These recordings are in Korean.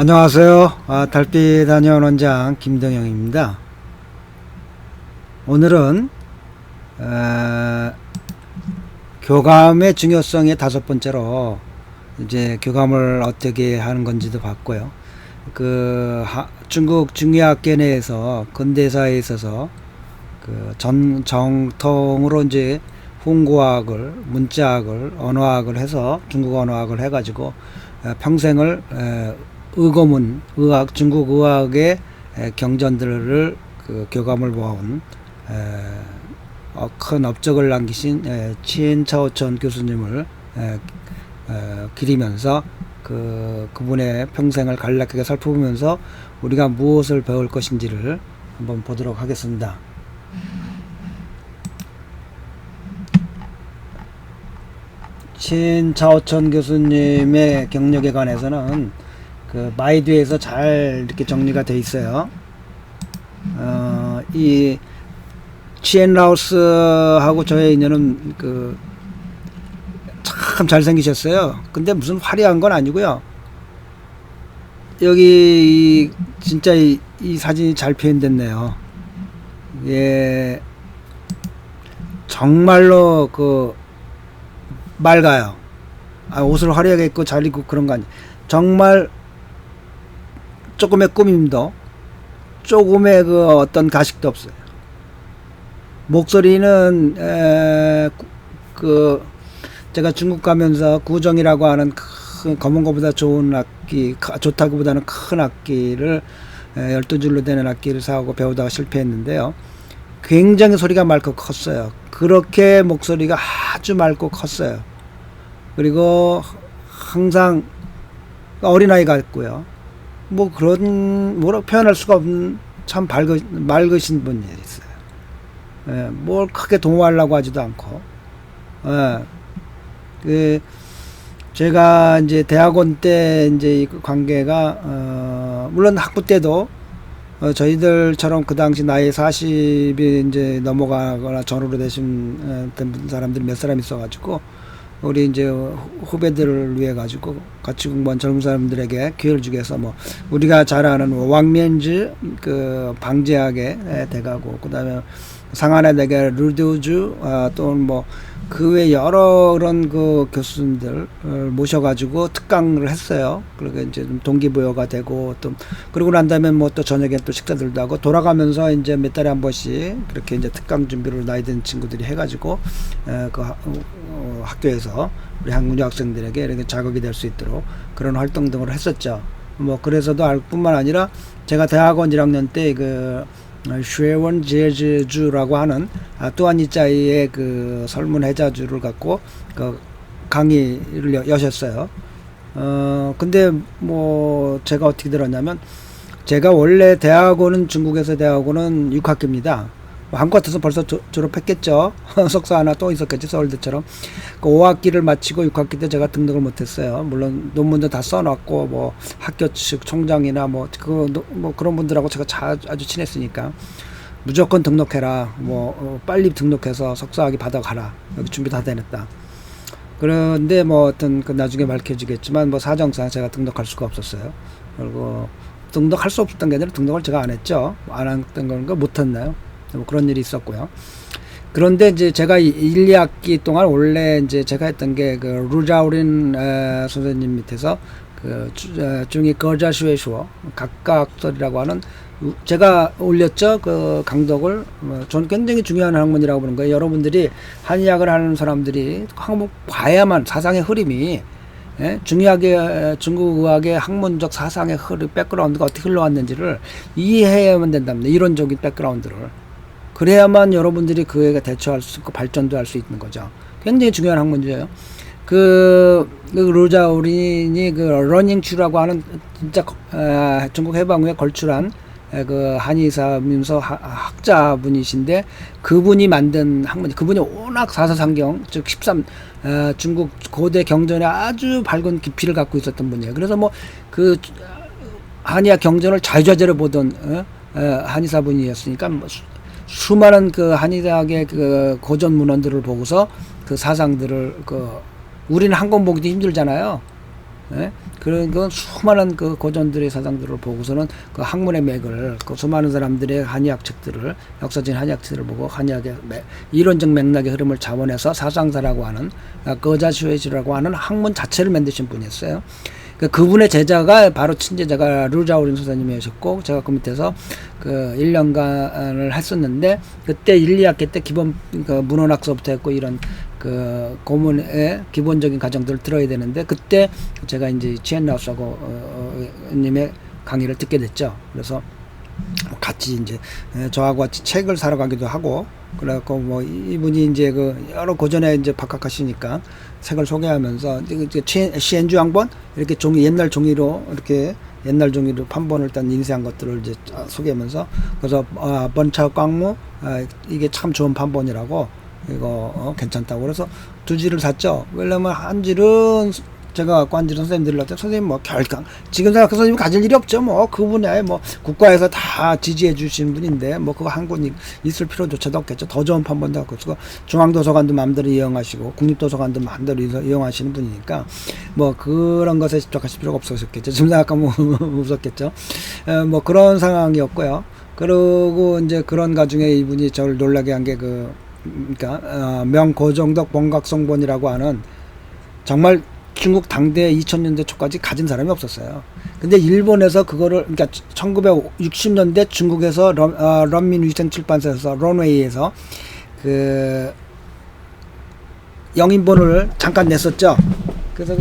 안녕하세요. 달빛 한의원 원장 김동영입니다. 오늘은 교감의 중요성의 다섯 번째로 이제 교감을 어떻게 하는 건지도 봤고요. 중국 중의학계 내에서 근대사에 있어서 정통으로 이제 홍구학을, 문자학을, 언어학을 해서 중국 언어학을 해가지고 평생을 의고문, 의학, 중국 의학의 경전들을 교감을 모아온 큰 업적을 남기신 치엔차오천 교수님을 기리면서 그분의 평생을 간략하게 살펴보면서 우리가 무엇을 배울 것인지를 한번 보도록 하겠습니다. 치엔차오천 교수님의 경력에 관해서는 마이드에서 잘 이렇게 정리가 돼 있어요. 이 치엔라우스하고 저의 인연은 참 잘생기셨어요. 근데 무슨 화려한 건 아니고요. 여기 진짜 이 사진이 잘 표현됐네요. 예, 정말로 맑아요. 옷을 화려하게 입고 잘 입고 그런 거 아니에요. 정말 조금의 꾸밈도, 조금의 어떤 가식도 없어요. 목소리는 제가 중국 가면서 구정이라고 하는 큰 검은 거보다 좋은 악기, 좋다기보다는 큰 악기를 12줄로 되는 악기를 사오고 배우다가 실패했는데요. 굉장히 소리가 맑고 컸어요. 그렇게 목소리가 아주 맑고 컸어요. 그리고 항상 어린아이 같고요. 뭐라고 표현할 수가 없는 참 맑으신 분이 있어요. 예, 뭘 크게 동요하려고 하지도 않고. 예, 제가 이제 대학원 때 이제 이 관계가, 물론 학부 때도, 저희들처럼 그 당시 나이 40이 이제 넘어가거나 전후로 되신 사람들이 몇 사람 있어가지고, 우리 이제 후배들을 위해 가지고 같이 공부한 젊은 사람들에게 기회를 주기 위해서 우리가 잘 아는 왕면즈 방제학의 대가고, 그다음에 상한의 대가 르드우주, 또는 그 외 여러 그런 교수님들 모셔가지고 특강을 했어요. 그리고 이제 좀 동기부여가 되고, 또 그러고 난 다음에 또 저녁에 또 식사들도 하고 돌아가면서 이제 몇 달에 한 번씩 그렇게 이제 특강 준비를 나이 든 친구들이 해가지고 학교에서 우리 한국 학생들에게 이렇게 자극이 될 수 있도록 그런 활동 등을 했었죠. 그래서도 알 뿐만 아니라 제가 대학원 1학년 때 쉐원 제즈주라고 하는 뚜아니짜이의 설문해자주를 갖고 강의를 여셨어요. 근데 제가 어떻게 들었냐면, 제가 원래 중국에서 대학원은 6학기입니다. 한국 같아서 벌써 졸업했겠죠. 석사 하나 또 있었겠지, 서울대처럼. 5학기를 마치고 6학기 때 제가 등록을 못했어요. 물론 논문도 다 써놨고, 학교 측 총장이나 그런 분들하고 제가 아주 친했으니까 무조건 등록해라. 빨리 등록해서 석사학위 받아가라. 여기 준비 다 되냈다. 그런데 나중에 밝혀지겠지만 사정상 제가 등록할 수가 없었어요. 그리고 등록할 수 없었던 게 아니라 등록을 제가 안 했죠. 안 했던 건가 못했나요? 그런 일이 있었고요. 그런데 이제 제가 1, 2학기 동안 원래 이제 제가 했던 게 루자우린 선생님 밑에서 중이 거자슈에슈어 각각설이라고 하는, 제가 올렸죠. 강독을. 저는 굉장히 중요한 학문이라고 보는 거예요. 여러분들이 한의학을 하는 사람들이 한국 봐야만 사상의 흐름이, 중국 의학의 학문적 사상의 백그라운드가 어떻게 흘러왔는지를 이해해야만 된답니다. 이론적인 백그라운드를. 그래야만 여러분들이 그에 대처할 수 있고 발전도 할 수 있는 거죠. 굉장히 중요한 학문이에요. 루자우린이 러닝추라고 하는 진짜 중국 해방 후에 걸출한 한의사면서 학자분이신데, 그분이 만든 학문, 그분이 워낙 사사상경, 즉 중국 고대 경전에 아주 밝은 깊이를 갖고 있었던 분이에요. 그래서 한의학 경전을 자유자재로 보던 한의사분이었으니까 수많은 한의학의 고전 문헌들을 보고서 사상들을 우리는 한 권 보기도 힘들잖아요. 예? 그런 수많은 그 고전들의 사상들을 보고서는 그 학문의 맥을, 그 수많은 사람들의 한의학 책들을, 역사적인 한의학 책들을 보고 한의학의 이론적 맥락의 흐름을 자원해서 사상사라고 하는, 거자슈에즈라고 하는 학문 자체를 만드신 분이었어요. 그분의 제자가 바로 친제자가 르자오린 선생님이셨고, 제가 그 밑에서 그 1년간을 했었는데, 그때 1, 2학기 때 기본 그 문헌학서부터 했고, 이런 그 고문의 기본적인 과정들을 들어야 되는데, 그때 제가 이제 지엔라우스하고 님의 강의를 듣게 됐죠. 그래서 같이 이제 저하고 같이 책을 사러 가기도 하고, 그래갖고 뭐 이분이 이제 그 여러 고전에 이제 박학하시니까 책을 소개하면서 시엔주 양본 이렇게 종이, 옛날 종이로 이렇게 옛날 종이로 판본을 일단 인쇄한 것들을 이제 소개하면서, 그래서 번차 깡무 이게 참 좋은 판본이라고, 이거 괜찮다고 그래서 2지를 샀죠. 왜냐면 한 질은 제가 갖고 한 질은 선생님들한테, 선생님 뭐 결강 지금 생각해서 선생님 가질 일이 없죠. 뭐 그분이 아예 뭐 국가에서 다 지지해 주시는 분인데 뭐 그거 한 권 있을 필요조차도 없겠죠. 더 좋은 판본도 갖고 있고, 중앙도서관도 마음대로 이용하시고 국립도서관도 마음대로 이용하시는 분이니까 뭐 그런 것에 집착하실 필요가 없었겠죠. 지금 생각하면 없었겠죠. 뭐 그런 상황이었고요. 그리고 이제 그런 가중에 이분이 저를 놀라게 한 게 그러니까 명고종덕 본각성본이라고 하는, 정말 중국 당대 2000년대 초까지 가진 사람이 없었어요. 근데 일본에서 그거를, 그러니까 1960년대 중국에서 런민위생 출판사에서 런웨이에서 그 영인본을 잠깐 냈었죠. 그래서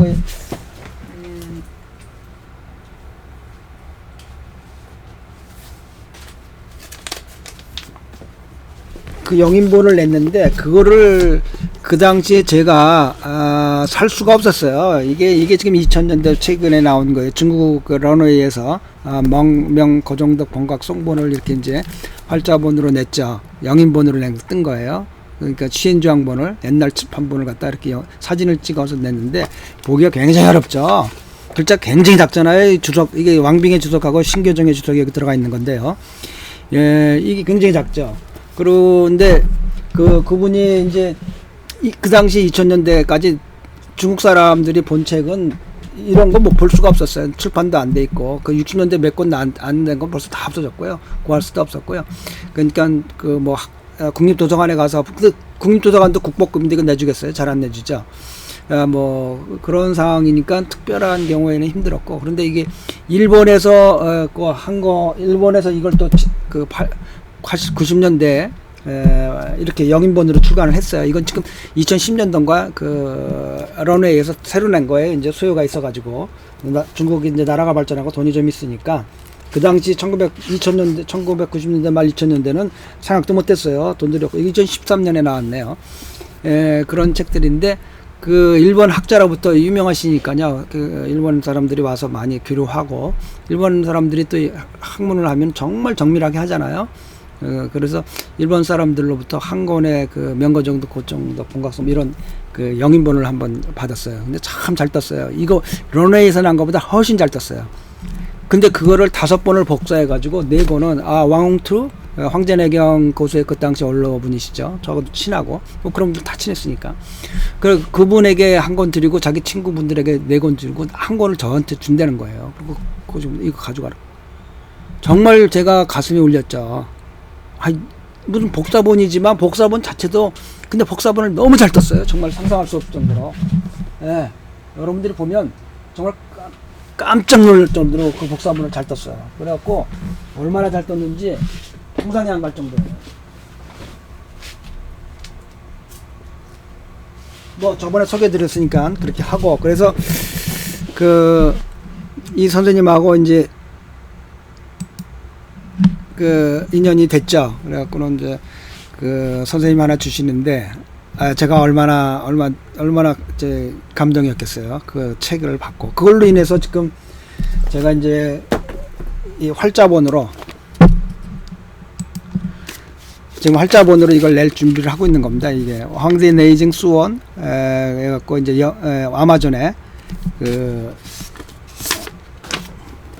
그 영인본을 냈는데, 그거를 그 당시에 제가 살 수가 없었어요. 이게 지금 2000년대 최근에 나온 거예요. 중국 그 런웨이에서 명고종덕 본각송본을 이렇게 이제 활자본으로 냈죠. 영인본으로 뜬 거예요. 그러니까 시엔주왕본을, 옛날 판본을 갖다 이렇게 사진을 찍어서 냈는데, 보기가 굉장히 어렵죠. 글자 굉장히 작잖아요. 주석, 이게 왕빙의 주석하고 신교정의 주석이 여기 들어가 있는 건데요. 예, 이게 굉장히 작죠. 그런데 그분이 이제 그 당시 2000년대까지 중국 사람들이 본 책은 이런 거 뭐 볼 수가 없었어요. 출판도 안 돼 있고, 그 60년대 몇 권 안 된 건 벌써 다 없어졌고요. 구할 수도 없었고요. 그러니까 그 뭐 국립도서관에 가서, 국립도서관도 국보급인데 이거 내주겠어요? 잘 안 내주죠. 뭐 그런 상황이니까 특별한 경우에는 힘들었고, 그런데 이게 일본에서 일본에서 이걸 또 그 90년대 이렇게 영인본으로 출간을 했어요. 이건 지금 2010년도인가 그 런웨이에서 새로 낸 거예요. 이제 수요가 있어가지고, 중국이 이제 나라가 발전하고 돈이 좀 있으니까, 그 당시 1990년대 말 2000년대는 생각도 못했어요. 돈들이 없고. 2013년에 나왔네요. 그런 책들인데, 그 일본 학자로부터 유명하시니까요. 그 일본 사람들이 와서 많이 교류하고, 일본 사람들이 또 학문을 하면 정말 정밀하게 하잖아요. 그래서 일본 사람들로부터 한 권의 그 명고정덕 고종덕 본각성 이런 그 영인본을 한번 받았어요. 근데 참 잘 떴어요. 이거 런웨이에서 난 것보다 훨씬 잘 떴어요. 근데 그거를 5번을 복사해가지고 4권은 왕홍투 황제내경 고수의 그 당시 언로분이시죠. 저하고도 친하고 뭐 그런 분들 다 친했으니까. 그분에게 한 권 드리고 자기 친구분들에게 4권 드리고 한 권을 저한테 준다는 거예요. 그리고 그거 좀 이거 가져가라. 정말 제가 가슴이 울렸죠. 무슨 복사본이지만 복사본 자체도, 근데 복사본을 너무 잘 떴어요. 정말 상상할 수 없을 정도로. 예, 여러분들이 보면 정말 깜짝 놀랄 정도로 그 복사본을 잘 떴어요. 그래갖고 얼마나 잘 떴는지 상상이 안 갈 정도예요. 뭐 저번에 소개해드렸으니까 그렇게 하고, 그래서 이 선생님하고 이제 그 인연이 됐죠. 그래갖고는 이제 그 선생님 하나 주시는데, 제가 얼마나 이제 감동이었겠어요. 그 책을 받고, 그걸로 인해서 지금 제가 이제 이 활자본으로 이걸 낼 준비를 하고 있는 겁니다. 이게 황제 네이징 수원 해갖고 이제 아마존에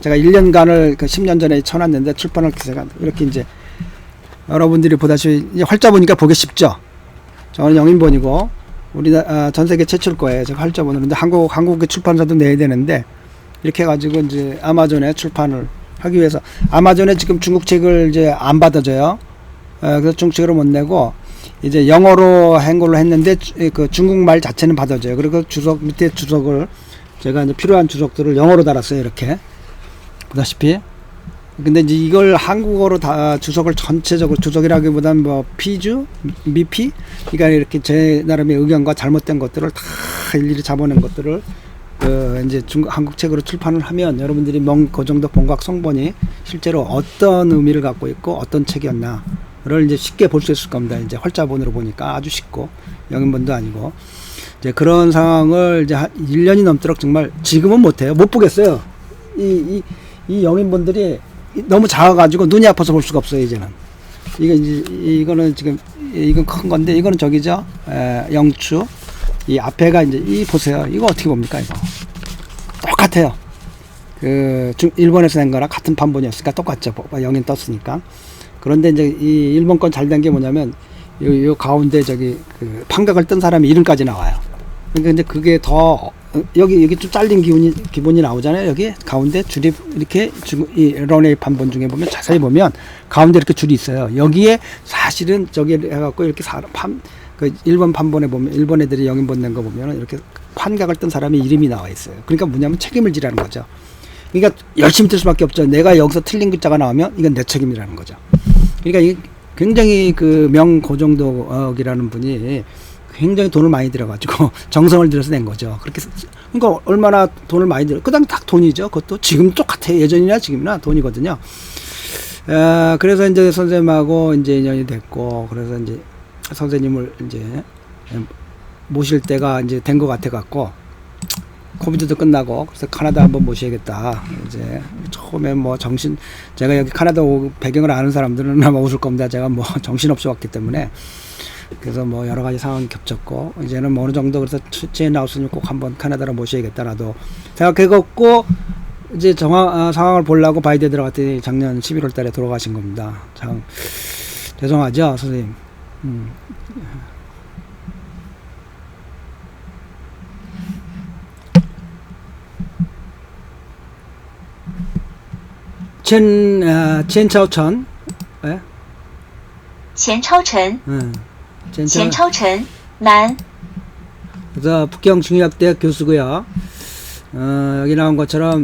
제가 1년간을 10년 전에 쳐놨는데 출판을 제가 이렇게 이제 여러분들이 보다시피 활자보니까 보기 쉽죠. 저는 영인본이고, 우리나라 전 세계 최초일 거예요. 제가 활자본으로. 근데 한국의 출판사도 내야 되는데 이렇게 해가지고 이제 아마존에 출판을 하기 위해서 아마존에 지금 중국 책을 이제 안 받아줘요. 그래서 중국 책으로 못 내고 이제 영어로 한글로 했는데 그 중국말 자체는 받아줘요. 그리고 주석 밑에 주석을 제가 이제 필요한 주석들을 영어로 달았어요. 이렇게 보다시피. 근데 이제 이걸 한국어로 다 주석을 전체적으로 주석이라기보다는 뭐 피주 미피 그러니까 이렇게 제 나름의 의견과 잘못된 것들을 다 일일이 잡아낸 것들을 이제 한국 책으로 출판을 하면 여러분들이 그 정도 본각 성본이 실제로 어떤 의미를 갖고 있고 어떤 책이었나를 이제 쉽게 볼 수 있을 겁니다. 이제 활자본으로 보니까 아주 쉽고 영인본도 아니고 이제 그런 상황을 이제 한 1년이 넘도록 정말 지금은 못해요. 못 보겠어요. 이 영인본들이 너무 작아가지고 눈이 아파서 볼 수가 없어요. 이제는 이거는 지금 이건 큰 건데 이거는 저기죠. 영추 이 앞에가 이제 이 보세요. 이거 어떻게 봅니까? 이거 똑같아요. 일본에서 낸 거랑 같은 판본이었으니까 똑같죠. 영인 떴으니까. 그런데 이제 이 일본 건 잘 된 게 뭐냐면 요 가운데 저기 그 판각을 뜬 사람이 이름까지 나와요. 그러니까 이제 그게 더 여기 좀 잘린 기본이 나오잖아요. 여기 가운데 줄이 이렇게 이 런웨이 판본 중에 보면 자세히 보면 가운데 이렇게 줄이 있어요. 여기에 사실은 저기 해갖고 이렇게 그 일본 판본에 보면 일본 애들이 영인본 낸 거 보면 이렇게 판각을 뜬 사람의 이름이 나와 있어요. 그러니까 뭐냐면 책임을 지라는 거죠. 그러니까 열심히 뜰 수밖에 없죠. 내가 여기서 틀린 글자가 나오면 이건 내 책임이라는 거죠. 그러니까 이 굉장히 그 명고정덕이라는 분이 굉장히 돈을 많이 들여가지고 정성을 들여서 낸 거죠. 그렇게 그러니까 얼마나 돈을 많이 들여? 그다음 딱 돈이죠. 그것도 지금 똑같아. 예전이나 지금이나 돈이거든요. 그래서 이제 선생님하고 이제 인연이 됐고 그래서 이제 선생님을 이제 모실 때가 이제 된 것 같아 갖고 코비드도 끝나고 그래서 카나다 한번 모셔야겠다. 이제 처음에 뭐 제가 여기 카나다 배경을 아는 사람들은 아마 웃을 겁니다. 제가 뭐 정신없이 왔기 때문에. 그래서 뭐 여러 가지 상황이 겹쳤고 이제는 뭐 어느 정도 그래서 제인 하우스님 꼭 한번 카나다로 모셔야겠다라도 생각해갖고 이제 상황을 보려고 바이드에 들어갔더니 작년 11월 달에 돌아가신 겁니다. 참 죄송하죠 선생님. 첸차오천 예? 钱超尘 钱超尘 난 그래서 북경중의학대학 교수고요. 여기 나온 것처럼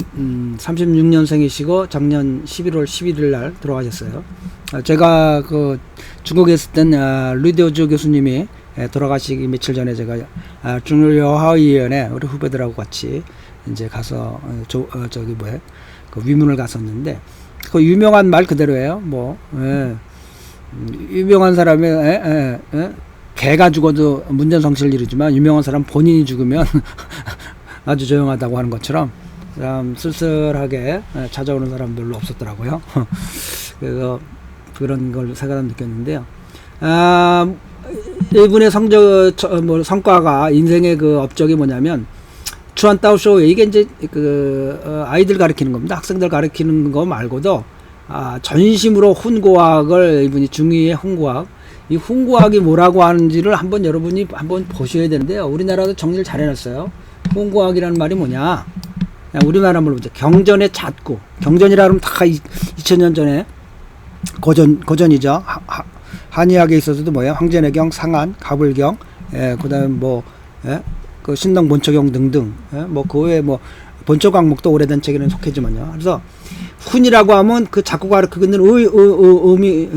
36년생이시고 작년 11월 11일 날 돌아가셨어요. 제가 그 중국에 있을 땐 루이디오즈 교수님이 돌아가시기 며칠 전에 제가 중요하의원에 우리 후배들하고 같이 이제 가서 저기 뭐야 그 위문을 갔었는데 그 유명한 말 그대로예요. 뭐 유명한 사람이 개가 죽어도 문전성시를 이루지만 유명한 사람 본인이 죽으면 아주 조용하다고 하는 것처럼 참 쓸쓸하게 찾아오는 사람 별로 없었더라고요. 그래서 그런 걸 새삼 느꼈는데요. 이분의 성과가 인생의 그 업적이 뭐냐면 추안따오쇼 이게 이제 아이들 가르치는 겁니다. 학생들 가르치는 거 말고도 전심으로 훈고학을 이분이 중의의 훈고학 이 훈고학이 뭐라고 하는지를 한번 여러분이 한번 보셔야 되는데요. 우리나라도 정리를 잘 해놨어요. 훈고학이라는 말이 뭐냐? 우리나라 말로 보자. 경전의 잣구. 경전이라 그러면 다 2000년 전에 고전이죠. 한의학에 있어서도 뭐야? 황제내경, 상한, 가불경, 그다음에 뭐 그 신동 본초경 등등. 뭐 그 외에 뭐 본초 강목도 오래된 책에는 속해지만요. 그래서 훈이라고 하면 그 자꾸 가르치고 있는 의미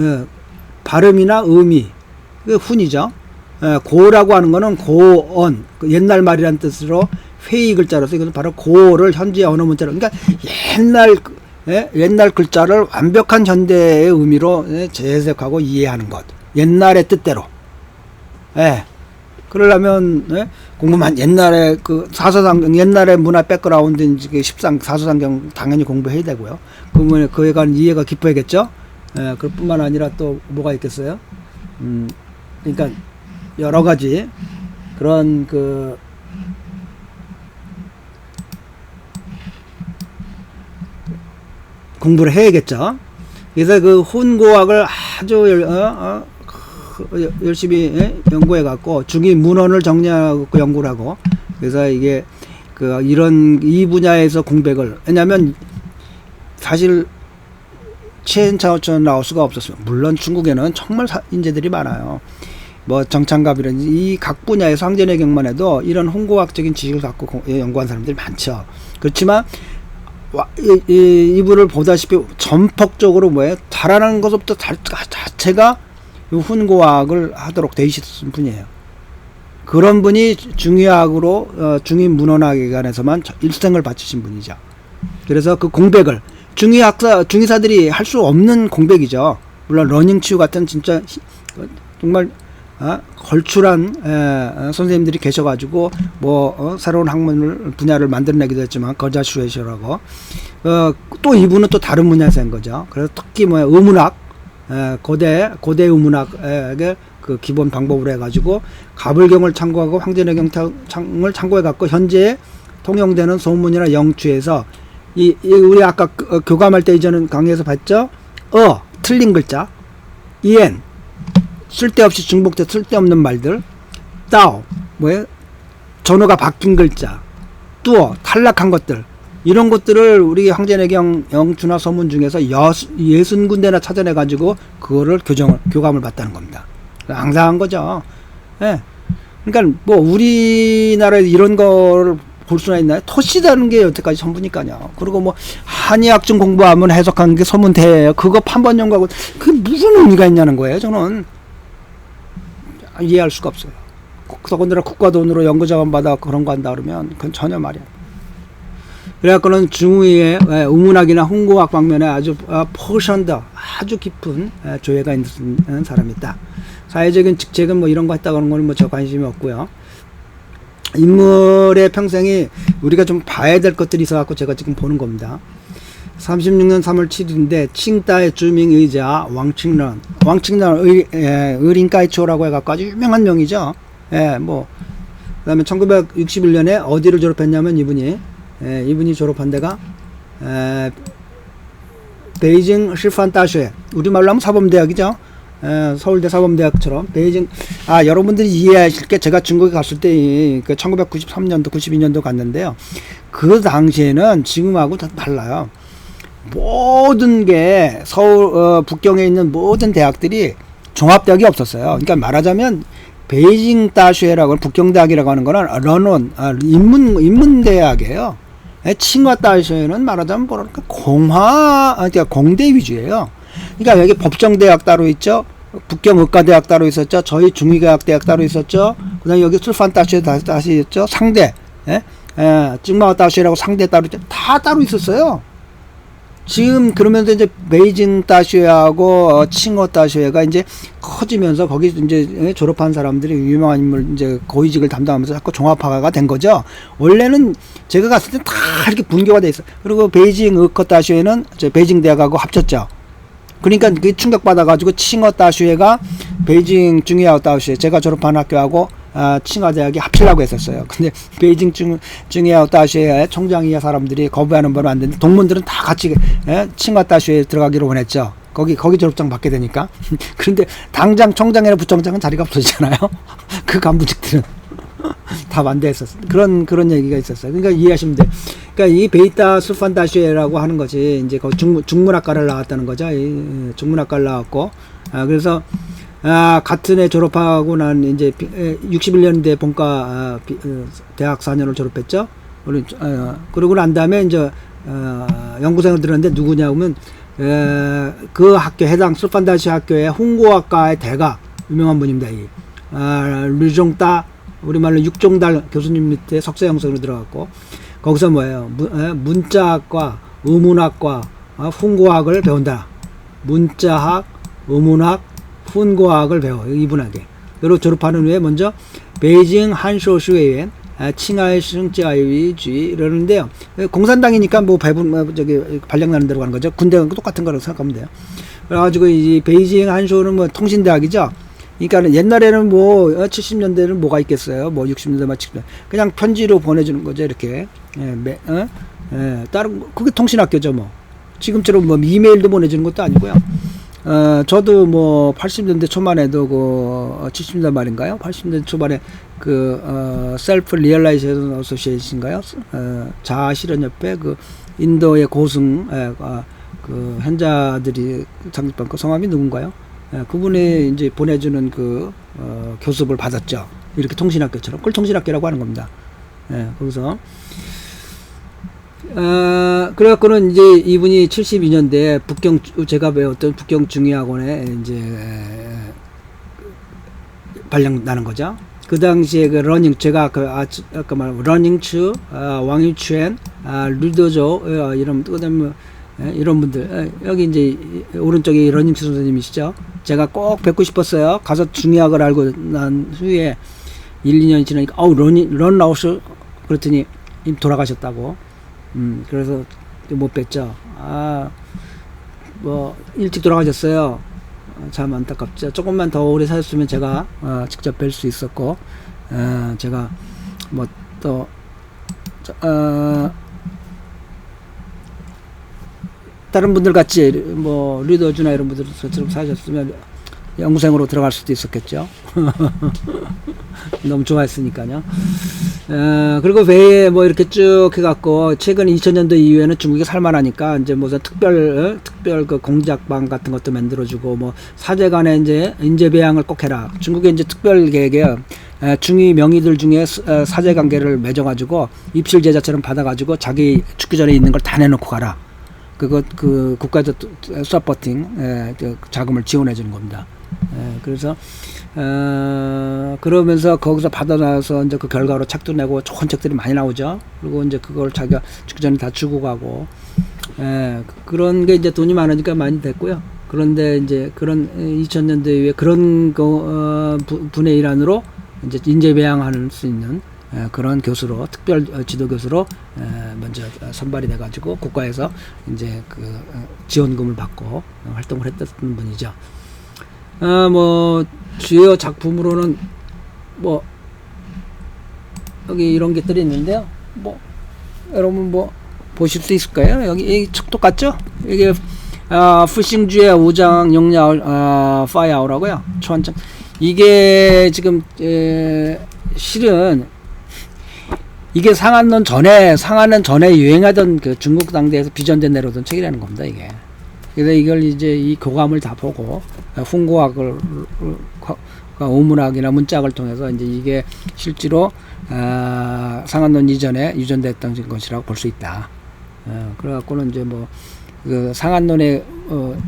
발음이나 의미 그 훈이죠. 고라고 하는 거는 고언 그 옛날 말이란 뜻으로 회의 글자로서 이것은 바로 고를 현재 언어 문자로 그러니까 옛날 글자를 완벽한 현대의 의미로 재해석하고 이해하는 것 옛날의 뜻대로. 그러려면 공부만 옛날에 그 사서상경 옛날의 문화 백그라운드 사서상경 당연히 공부해야 되고요. 그러면 그에 관한 이해가 깊어야겠죠. 그뿐만 아니라 또 뭐가 있겠어요? 그러니까 여러 가지 그런 그 공부를 해야겠죠. 그래서 그 훈고학을 아주 열심히 연구해 갖고 중위 문헌을 정리하고 연구를 하고, 그래서 이게 이런 이 분야에서 공백을, 왜냐하면 사실 치엔차오처럼 나올 수가 없었어요. 물론 중국에는 정말 인재들이 많아요. 뭐 정창갑이라든지 이 각 분야에서 황제의 경만 해도 이런 홍고학적인 지식을 갖고 연구한 사람들이 많죠. 그렇지만 이분을 보다시피 전폭적으로 잘하는 것부터 자체가 훈고학을 하도록 돼 있었던 분이에요. 그런 분이 중의학으로 중의 문헌학에 관해서만 일생을 바치신 분이죠. 그래서 그 공백을 중의사들이 할 수 없는 공백이죠. 물론 러닝치유 같은 진짜 정말 걸출한 선생님들이 계셔가지고 새로운 학문 분야를 만들어내기도 했지만 거자슈에셔라고 또 이분은 또 다른 분야에서인 거죠. 그래서 특히 의문학, 고대 의문학의 그 기본 방법으로 해가지고 가불경을 참고하고 황제의 경을 참고해갖고 현재 통용되는 소문이나 영추에서 우리 아까 교감할 때 이전은 강의에서 봤죠. 틀린 글자, 이엔 쓸데없이 중복돼 쓸데없는 말들, 따오 전어가 바뀐 글자, 뚜어 탈락한 것들, 이런 것들을 우리 황제내경 영추나 서문 중에서 60군데나 찾아내 가지고 그거를 교감을 받다는 겁니다. 앙상한 거죠. 예. 그러니까 우리나라에 이런 걸 볼 수나 있나요? 토시다는 게 여태까지 전부니까요. 그리고 한의학좀 공부하면 해석하는 게 서문대예요. 그거 판본 연구하고 그게 무슨 의미가 있냐는 거예요. 저는 이해할 수가 없어요. 더군다나 국가 돈으로 연구자금 받아 그런 거 한다 그러면 그건 전혀 말이야. 그래갖고는 중의의 우문학이나 홍고학 방면에 아주 포션더 아주 깊은 조예가 있는 사람이 있다. 사회적인 직책은 이런 거 했다 그런 거는 저 관심이 없고요. 인물의 평생이 우리가 좀 봐야 될 것들이 있어갖고 제가 지금 보는 겁니다. 36년 3월 7일인데 칭따의 주밍 의자 왕칭런 의린까이초라고 해갖고 아주 유명한 명이죠. 그다음에 1961년에 어디를 졸업했냐면 이분이 졸업한 데가 베이징 시판다쉐, 우리말로 하면 사범대학이죠. 서울대 사범대학처럼 베이징. 여러분들이 이해하실 게, 제가 중국에 갔을 때 1993년도 92년도 갔는데요. 그 당시에는 지금하고 다 달라요. 모든 게 서울 북경에 있는 모든 대학들이 종합대학이 없었어요. 그러니까 말하자면 베이징 다쉐라고 북경대학이라고 하는 거는 런원 인문대학이에요. 칭화 다쉐는 말하자면 뭐랄까 그러니까 공대 위주예요. 그러니까 여기 법정대학 따로 있죠. 북경의과대학 따로 있었죠. 저희 중의과학대학 따로 있었죠. 그다음에 여기 술판 다쉐 다시 있죠. 상대, 찡마오 다쉐라고 상대 따로 있죠. 다 따로 있었어요. 지금 그러면서 이제 베이징 다쉐하고 칭호 다쉐가 이제 커지면서 거기 이제 졸업한 사람들이 유명한 인물 이제 고위직을 담당하면서 자꾸 종합화가 된 거죠. 원래는 제가 갔을 때 다 이렇게 분교가 돼 있어. 그리고 베이징 의과 다쉐는 베이징 대학하고 합쳤죠. 그러니까 그 충격받아가지고 칭호 다쉐가 베이징 중의학 다쉐, 제가 졸업한 학교하고 칭화대학이 합치려고 했었어요. 근데 베이징 중의학 다쉐의 총장이야 사람들이 거부하는 바로 안 되는데 동문들은 다 같이 칭화 다쉐에 들어가기로 원했죠. 거기 졸업장 받게 되니까. 그런데 당장 총장이나 부총장은 자리가 없어지잖아요. 그 간부직들은 다 반대했었어요. 그런 얘기가 있었어요. 그러니까 이해하시면 돼. 그러니까 이 베이타 술판 다쉐라고 하는 것이 이제 중문학과를 나왔다는 거죠. 중문학과를 나왔고, 그래서 같은 해 졸업하고 난 이제 61년대 본과 대학 4년을 졸업했죠. 그러고 난 다음에 이제 연구생을 들었는데 누구냐면 그 학교 해당 술판다시 학교의 홍고학과의 대가 유명한 분입니다. 류종따, 우리말로 육종달 교수님 밑에 석사 영성으로 들어갔고, 거기서 문자학과, 의문학과, 훈고학을 배운다. 문자학, 의문학, 훈고학을 배워 이분에게. 그리고 졸업하는 후에 먼저 베이징 한쇼슈웨이엔 칭하이 승지아이위주의 이러는데요. 공산당이니까 발령 나는 대로 가는 거죠. 군대가 똑같은 거라고 생각하면 돼요. 그래가지고 이 베이징 한쇼는 통신대학이죠. 그러니까 옛날에는 70년대는 뭐가 있겠어요. 60년대, 70년대. 그냥 편지로 보내주는 거죠. 이렇게. 다른, 그게 통신학교죠. 지금처럼 이메일도 보내주는 것도 아니고요. 저도 뭐 80년대 초반에도 그 70년대 말인가요? 80년대 초반에 그 셀프 리얼라이제이션 어소시에이션인가요? 자아 실현 협회 그 인도의 고승 그 현자들이 창립한 그 성함이 누군가요? 그분이 이제 보내주는 그 교습을 받았죠. 이렇게 통신학교처럼 그걸 통신학교라고 하는 겁니다. 거기서 그래갖고는 이제 이분이 72년대에 제가 배웠던 북경 중의학원에 이제 발령나는 거죠. 그 당시에 그 러닝, 제가 아까 말한 러닝츠, 왕유추엔, 류도조, 이런, 그 다음에, 이런 분들, 여기 이제, 오른쪽에 러닝츠 선생님이시죠. 제가 꼭 뵙고 싶었어요. 가서 중의학을 알고 난 후에 1, 2년이 지나니까, 런 라우스, 그랬더니, 이미 돌아가셨다고. 그래서 못 뵀죠. 뭐, 일찍 돌아가셨어요. 참 안타깝죠. 조금만 더 오래 사셨으면 제가 직접 뵐 수 있었고, 제가 뭐 또 다른 분들 같이 뭐 리더주나 이런 분들처럼 사셨으면 연구생으로 들어갈 수도 있었겠죠. 너무 좋아했으니까요. 그리고 배에 뭐 이렇게 쭉 해갖고 최근 2000년도 이후에는 중국이 살만하니까 이제 무슨 특별 그 공작방 같은 것도 만들어주고 뭐 사제간에 이제 인재 배양을 꼭 해라. 중국의 이제 특별 계획에 중위 명의들 중에 사제 관계를 맺어가지고 입실 제자처럼 받아가지고 자기 죽기 전에 있는 걸 다 내놓고 가라. 그 국가적 서포팅 자금을 지원해 주는 겁니다. 그래서 그러면서 거기서 받아놔서 이제 그 결과로 책도 내고 좋은 책들이 많이 나오죠. 그리고 이제 그걸 자기가 죽기 전에 다 주고 가고, 그런 게 이제 돈이 많으니까 많이 됐고요. 그런데 이제 그런 2000년대 이후에 그런 분의 일환으로 이제 인재 배양할 수 있는 그런 교수로, 특별 지도 교수로 먼저 선발이 돼가지고 국가에서 이제 그 지원금을 받고 활동을 했던 분이죠. 뭐 주요 작품으로는 뭐 여기 이런 것들이 있는데요. 뭐 여러분 뭐 보실 수 있을까요? 여기 이 책 똑같죠? 이게 푸싱주의 우장 영야 파이아오라고요. 초한장. 이게 지금 실은 이게 상한론 전에 유행하던 그 중국 당대에서 비전된 내려오던 책이라는 겁니다. 이게. 그래서 이걸 이제 이 교감을 다 보고 훈고학을 오문학이나 문짝을 통해서 이제 이게 실제로 상한론 이전에 유전됐던 것이라고 볼 수 있다. 그래갖고는 이제 뭐 그 상한론에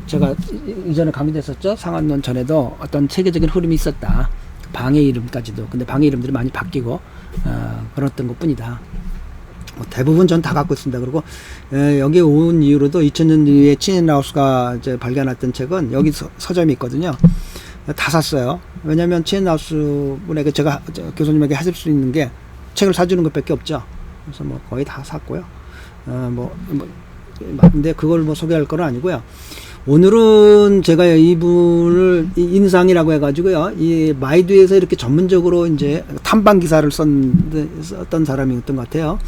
제가 이전에 강의됐었죠. 상한론 전에도 어떤 세계적인 흐름이 있었다. 방의 이름까지도. 근데 방의 이름들이 많이 바뀌고 그랬던 것뿐이다. 뭐 대부분 전 다 갖고 있습니다. 그리고 여기 온 이후로도 2000년 뒤에 치엔라우스가 이제 발견했던 책은 여기 서점이 있거든요. 다 샀어요. 왜냐하면 치엔라우스 분에게 제가 교수님에게 하실 수 있는 게 책을 사주는 것밖에 없죠. 그래서 뭐 거의 다 샀고요. 근데 그걸 뭐 소개할 건 아니고요. 오늘은 제가 이분을 인상이라고 해가지고요. 이 마이두에서 이렇게 전문적으로 이제 탐방 기사를 썼던 사람이었던 것 같아요.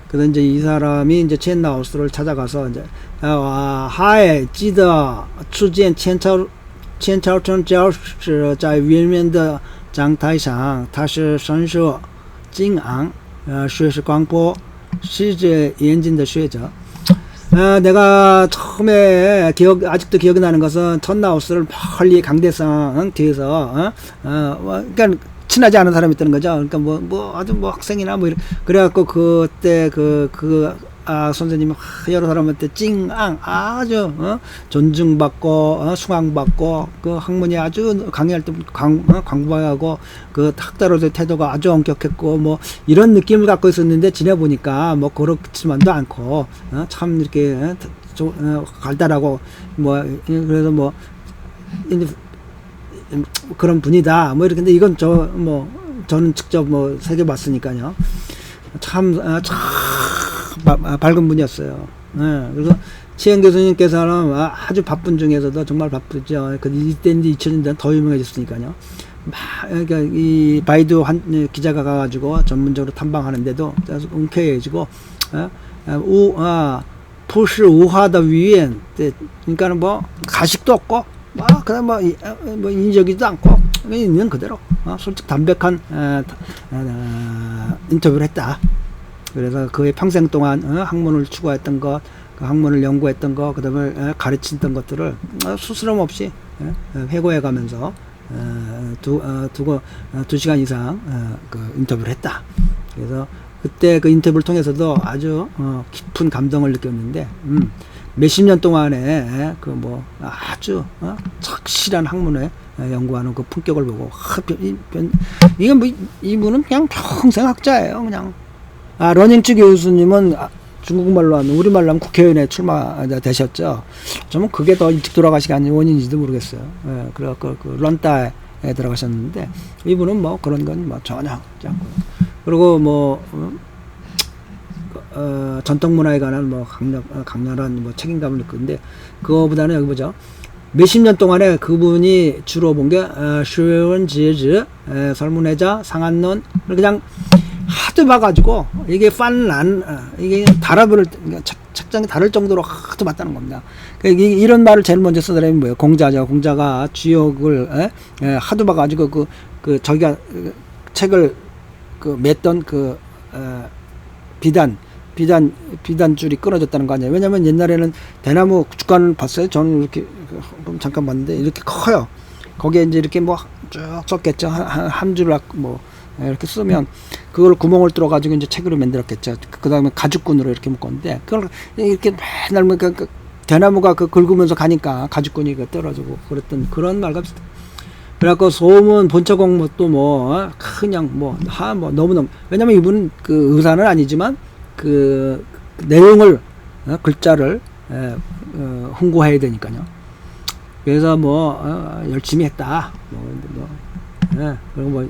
그래서 이제 이 사람이 이제 치엔라우스를 찾아가서 이제 하에 찌더 추진 치엔차오천教师在远远的讲台上他是神说金昂学识广博世界严谨的学者내가 처음에 아직도 기억이 나는 것은 천나우스를 멀리 강대상 뒤에서, 그러니까 친하지 않은 사람이 있다는 거죠. 그러니까 아주 학생이나 그래갖고 그때 선생님이 여러 사람한테 찡앙 아주, 존중받고, 숭앙받고, 그 학문이 아주 강의할 때 광범하고, 그 학자로서의 태도가 아주 엄격했고, 뭐, 이런 느낌을 갖고 있었는데, 지내보니까, 뭐, 그렇지만도 않고, 참 이렇게, 갈달하고, 뭐, 그래서 뭐, 그런 분이다. 뭐, 이렇게, 근데 이건 저는 직접 새겨봤으니까요. 참 밝은 분이었어요. 그래서 치엔 교수님께서는 아주 바쁜 중에서도 정말 바쁘죠. 이때인데 2000년대는 더 유명해졌으니까요. 그러니까 이 바이두 기자가 가가지고 전문적으로 탐방하는데도 웅쾌해지고, 푸시 우화의 위엔, 그러니까는 뭐 가식도 없고, 그다음 뭐 인위적이지도 않고 그냥 있는 그대로 솔직 담백한 인터뷰를 했다. 그래서 그의 평생 동안 학문을 추구했던 것, 그 학문을 연구했던 것, 그다음에 가르치던 것들을 스스럼 없이 회고해가면서 두 시간 이상 그 인터뷰를 했다. 그래서 그때 그 인터뷰를 통해서도 아주 깊은 감동을 느꼈는데 몇십 년 동안에 그 뭐 아주 착실한 학문에 연구하는 그 품격을 보고 이게 뭐 이분은 그냥 평생 학자예요. 그냥 러닝츠 교수님은 중국말로 하면 우리말로 하면 국회의원에 출마되셨죠. 저는 그게 더 일찍 돌아가시기 아닌 원인인지도 모르겠어요. 그래서 그 런다에 들어가셨는데 이분은 뭐 그런 건 뭐 전혀 하지 않고요. 그리고 뭐 전통 문화에 관한 뭐 강렬한 뭐 책임감을 느끼는데 그거보다는 여기 보죠. 몇십 년 동안에 그분이 주로 본 게 슈에원 지즈 설문회자 상한론 그냥 하도 봐가지고 이게 이게 달아버릴 책장이 다를 정도로 하도 봤다는 겁니다. 이런 말을 제일 먼저 쓰더라면 뭐예요? 공자죠. 공자가 주역을 하도 봐가지고 저기가 책을 맺던 비단줄이 끊어졌다는 거 아니에요. 왜냐면 옛날에는 대나무 주간을 봤어요. 저는 이렇게 잠깐 봤는데 이렇게 커요. 거기에 이제 이렇게 뭐 쭉 썼겠죠. 한 줄 뭐 이렇게 쓰면 그걸 구멍을 뚫어 가지고 이제 책으로 만들었겠죠. 그 다음에 가죽끈으로 이렇게 묶었는데 그걸 이렇게 맨날 뭐 대나무가 긁으면서 가니까 가죽끈이 떨어지고 그랬던 그런 말과 비슷해. 그래갖고 소문 본처 공무도 뭐 그냥 뭐 너무너무 왜냐면 이분은 그 의사는 아니지만 그 내용을 글자를 홍보해야 되니까요. 그래서 뭐 열심히 했다. 그리고 뭐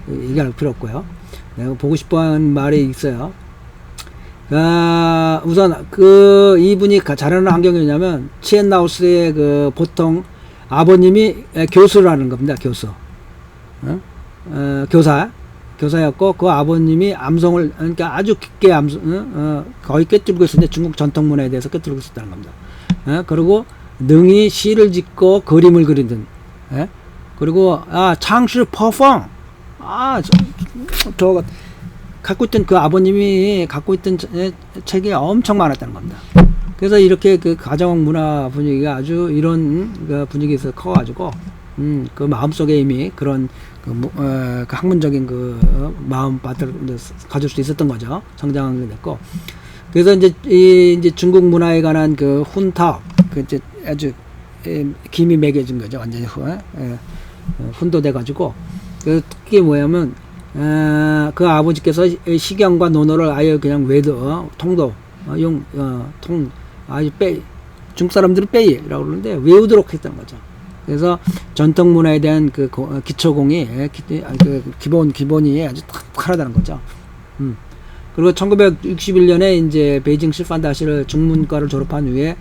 얘기할 필요 없고요. 내가 보고 싶어하는 말이 있어요. 우선 이분이 잘하는 환경이 뭐냐면 치엔나우스의 보통 아버님이 교수라는 겁니다. 교수. 교사였고 그 아버님이 암송을 그러니까 아주 깊게 거의 꿰뚫고 있었는데 중국 전통 문화에 대해서 꿰뚫고 있었다는 겁니다. 그리고 능히 시를 짓고 그림을 그리든 그리고 창시 퍼펑 저 갖고 있던 그 아버님이 갖고 있던 책이 엄청 많았다는 겁니다. 그래서 이렇게 그 가정 문화 분위기가 아주 이런 그 분위기에서 커가지고 그 마음속에 이미 그런 그 학문적인 마음밭을 가질 수 있었던 거죠. 성장하게 됐고. 그래서 이제 중국 문화에 관한 그 훈타, 이제 아주 김이 매겨진 거죠. 완전히 훈도돼가지고. 그게 뭐냐면, 그 아버지께서 시경과 논어를 아예 그냥 통도, 아주 중국 사람들은 빼이라고 그러는데 외우도록 했던 거죠. 그래서 전통 문화에 대한 기초공이, 기본이 아주 탁월하다는 거죠. 그리고 1961년에 이제 베이징 실판다시를 중문과를 졸업한 후에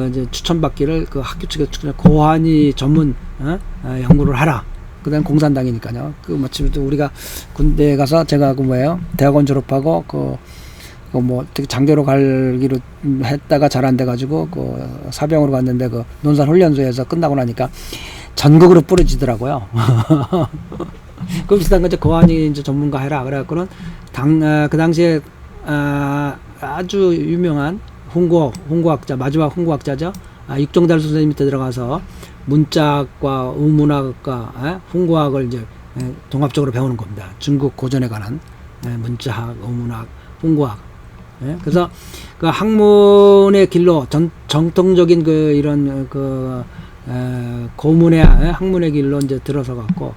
이제 추천받기를 학교 측에서 고환이 전문 연구를 하라. 그 다음 공산당이니까요. 마침 또 우리가 군대에 가서 제가 대학원 졸업하고 되게 장교로 갈기로 했다가 잘 안 돼가지고 사병으로 갔는데 논산 훈련소에서 끝나고 나니까 전국으로 뿌려지더라고요. 그 비슷한 거죠. 고환이 이제 전문가 해라. 그래갖고는 그 당시에 아주 유명한 홍고학자, 마지막 홍고학자죠. 육종달 선생님 밑에 들어가서 문자학과, 우문학과, 홍고학을 이제 종합적으로 배우는 겁니다. 중국 고전에 관한 문자학, 우문학, 홍고학. 그래서 그 학문의 길로 정통적인 이런 고문의 학문의 길로 이제 들어서 갖고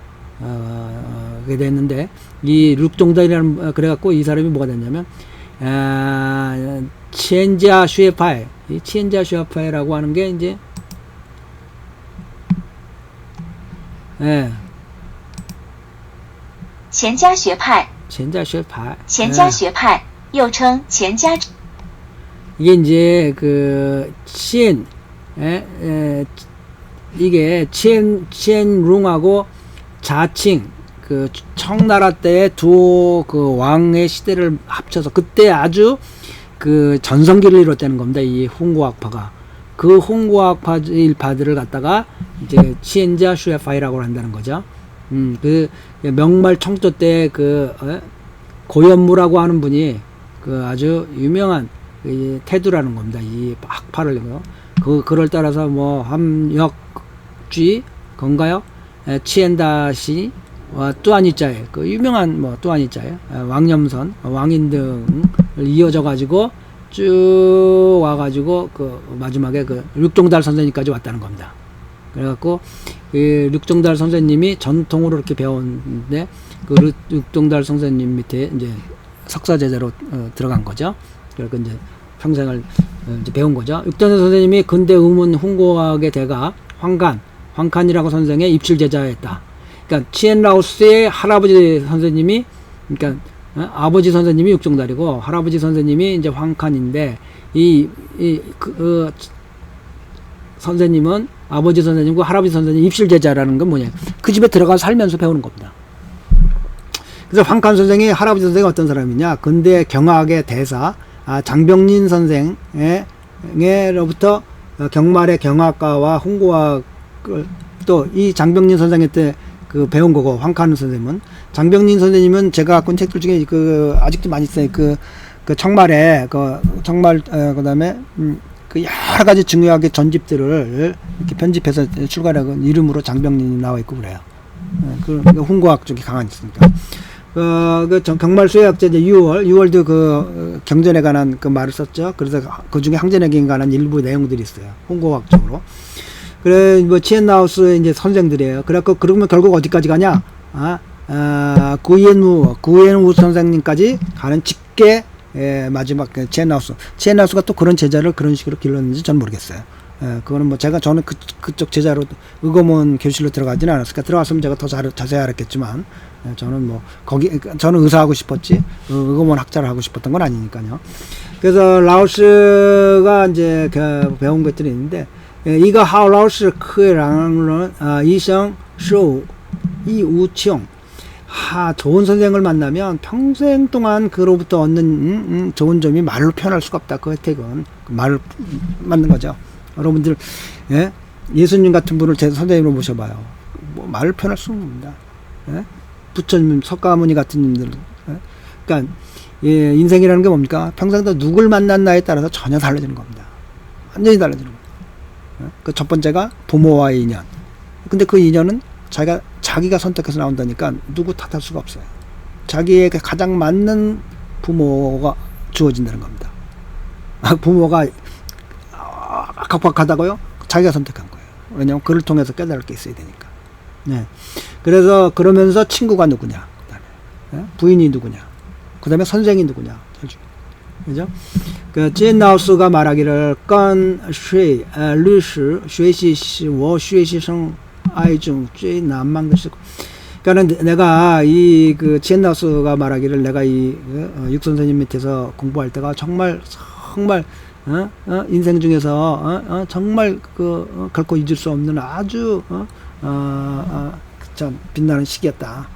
그게 됐는데 이 룩종달이라는 그래갖고 이 사람이 뭐가 됐냐면 치엔자 슈에파이, 이 치엔자 슈에파이라고 하는 게 이제钱家学派又称钱家 이게 이제 이게 치엔룽하고 자칭 청나라 때의 두 왕의 시대를 합쳐서 그때 아주 전성기를 이뤘다는 겁니다. 이 홍고학파가. 그 홍고학 일파들을 갖다가 이제 치엔자 슈에파이라고 한다는 거죠. 그 명말 청조 때 그 고연무라고 하는 분이 그 아주 유명한 이 태두라는 겁니다. 이 학파를 그걸 따라서 뭐 함역쥐 건가요? 치엔다시 뚜아니짜에 그 유명한 뭐 뚜아니짜에 왕념선 왕인 등을 이어져 가지고 쭉 와가지고 그 마지막에 그 륙종달 선생님까지 왔다는 겁니다. 그래갖고 그 륙종달 선생님이 전통으로 이렇게 배웠는데 그 륙종달 선생님 밑에 이제 석사 제자로 들어간 거죠. 그래서 이제 평생을 이제 배운 거죠. 륙종달 선생님이 근대 의문 홍고학의 대가 황칸이라고 선생의 입실 제자였다. 그러니까 치엔라오스의 할아버지 선생님이 그러니까 아버지 선생님이 육종달이고 할아버지 선생님이 이제 황칸인데 선생님은 아버지 선생님과 할아버지 선생님 입실 제자라는 건 뭐냐? 그 집에 들어가 살면서 배우는 겁니다. 그래서 황칸 선생이 할아버지 선생이 어떤 사람이냐? 근대 경학의 대사 장병린 선생으로부터 경말의 경학과와 홍고학을 또 이 장병린 선생의 때 그 배운 거고 황칸 선생님은 장병린 선생님은 제가 갖고 있는 책들 중에 그 아직도 많이 써요. 그 청말에 그다음에 그 여러 가지 중요하게 전집들을 이렇게 편집해서 출간하고 이름으로 장병린이 나와 있고 그래요. 그 홍고학 쪽이 강하니까. 경말 수혜학자 이제 6월도 그 경전에 관한 그 말을 썼죠. 그래서 그 중에 항전에 관한 일부 내용들이 있어요. 홍고학 쪽으로. 그래, 뭐, 치엔나우스 이제 선생들이에요. 그래갖고, 그러면 결국 어디까지 가냐? 구옌우 선생님까지 가는 직계, 마지막, 치엔나우스가 또 그런 제자를 그런 식으로 길렀는지 저는 모르겠어요. 그거는 뭐, 저는 그쪽 제자로, 의검원 교실로 들어가지는 않았으니까, 들어갔으면 제가 더 자세히 알았겠지만, 저는 뭐, 저는 의사하고 싶었지, 의검원 학자를 하고 싶었던 건 아니니까요. 그래서, 라오스가 이제 배운 것들이 있는데,一个好老师可以让人一生受益无穷. 좋은 선생을 만나면 평생 동안 그로부터 얻는 좋은 점이 말로 표현할 수가 없다. 그 혜택은 말을 만든 거죠. 여러분들 예수님 같은 분을 제 선생님으로 모셔봐요. 뭐 말을 표현할 수는 없습니다. 부처님, 석가모니 같은 님들. 그러니까 인생이라는 게 뭡니까? 평생 또 누굴 만났나에 따라서 전혀 달라지는 겁니다. 완전히 달라지는 겁니다. 그 첫 번째가 부모와의 인연. 근데 그 인연은 자기가 선택해서 나온다니까 누구 탓할 수가 없어요. 자기에게 가장 맞는 부모가 주어진다는 겁니다. 부모가 각박하다고요? 자기가 선택한 거예요. 왜냐하면 그를 통해서 깨달을 게 있어야 되니까. 네. 그래서 그러면서 친구가 누구냐, 그다음에 부인이 누구냐, 그다음에 선생이 누구냐. 그죠? 그 찐나우스가 말하기를 건 쉐,律师 学习是我学习生爱中最难忘的事. 그러니까 내가 그 찐나우스가 말하기를 내가 육 선생님 밑에서 공부할 때가 정말 인생 중에서 정말 결코 잊을 수 없는 아주 참 빛나는 시기였다.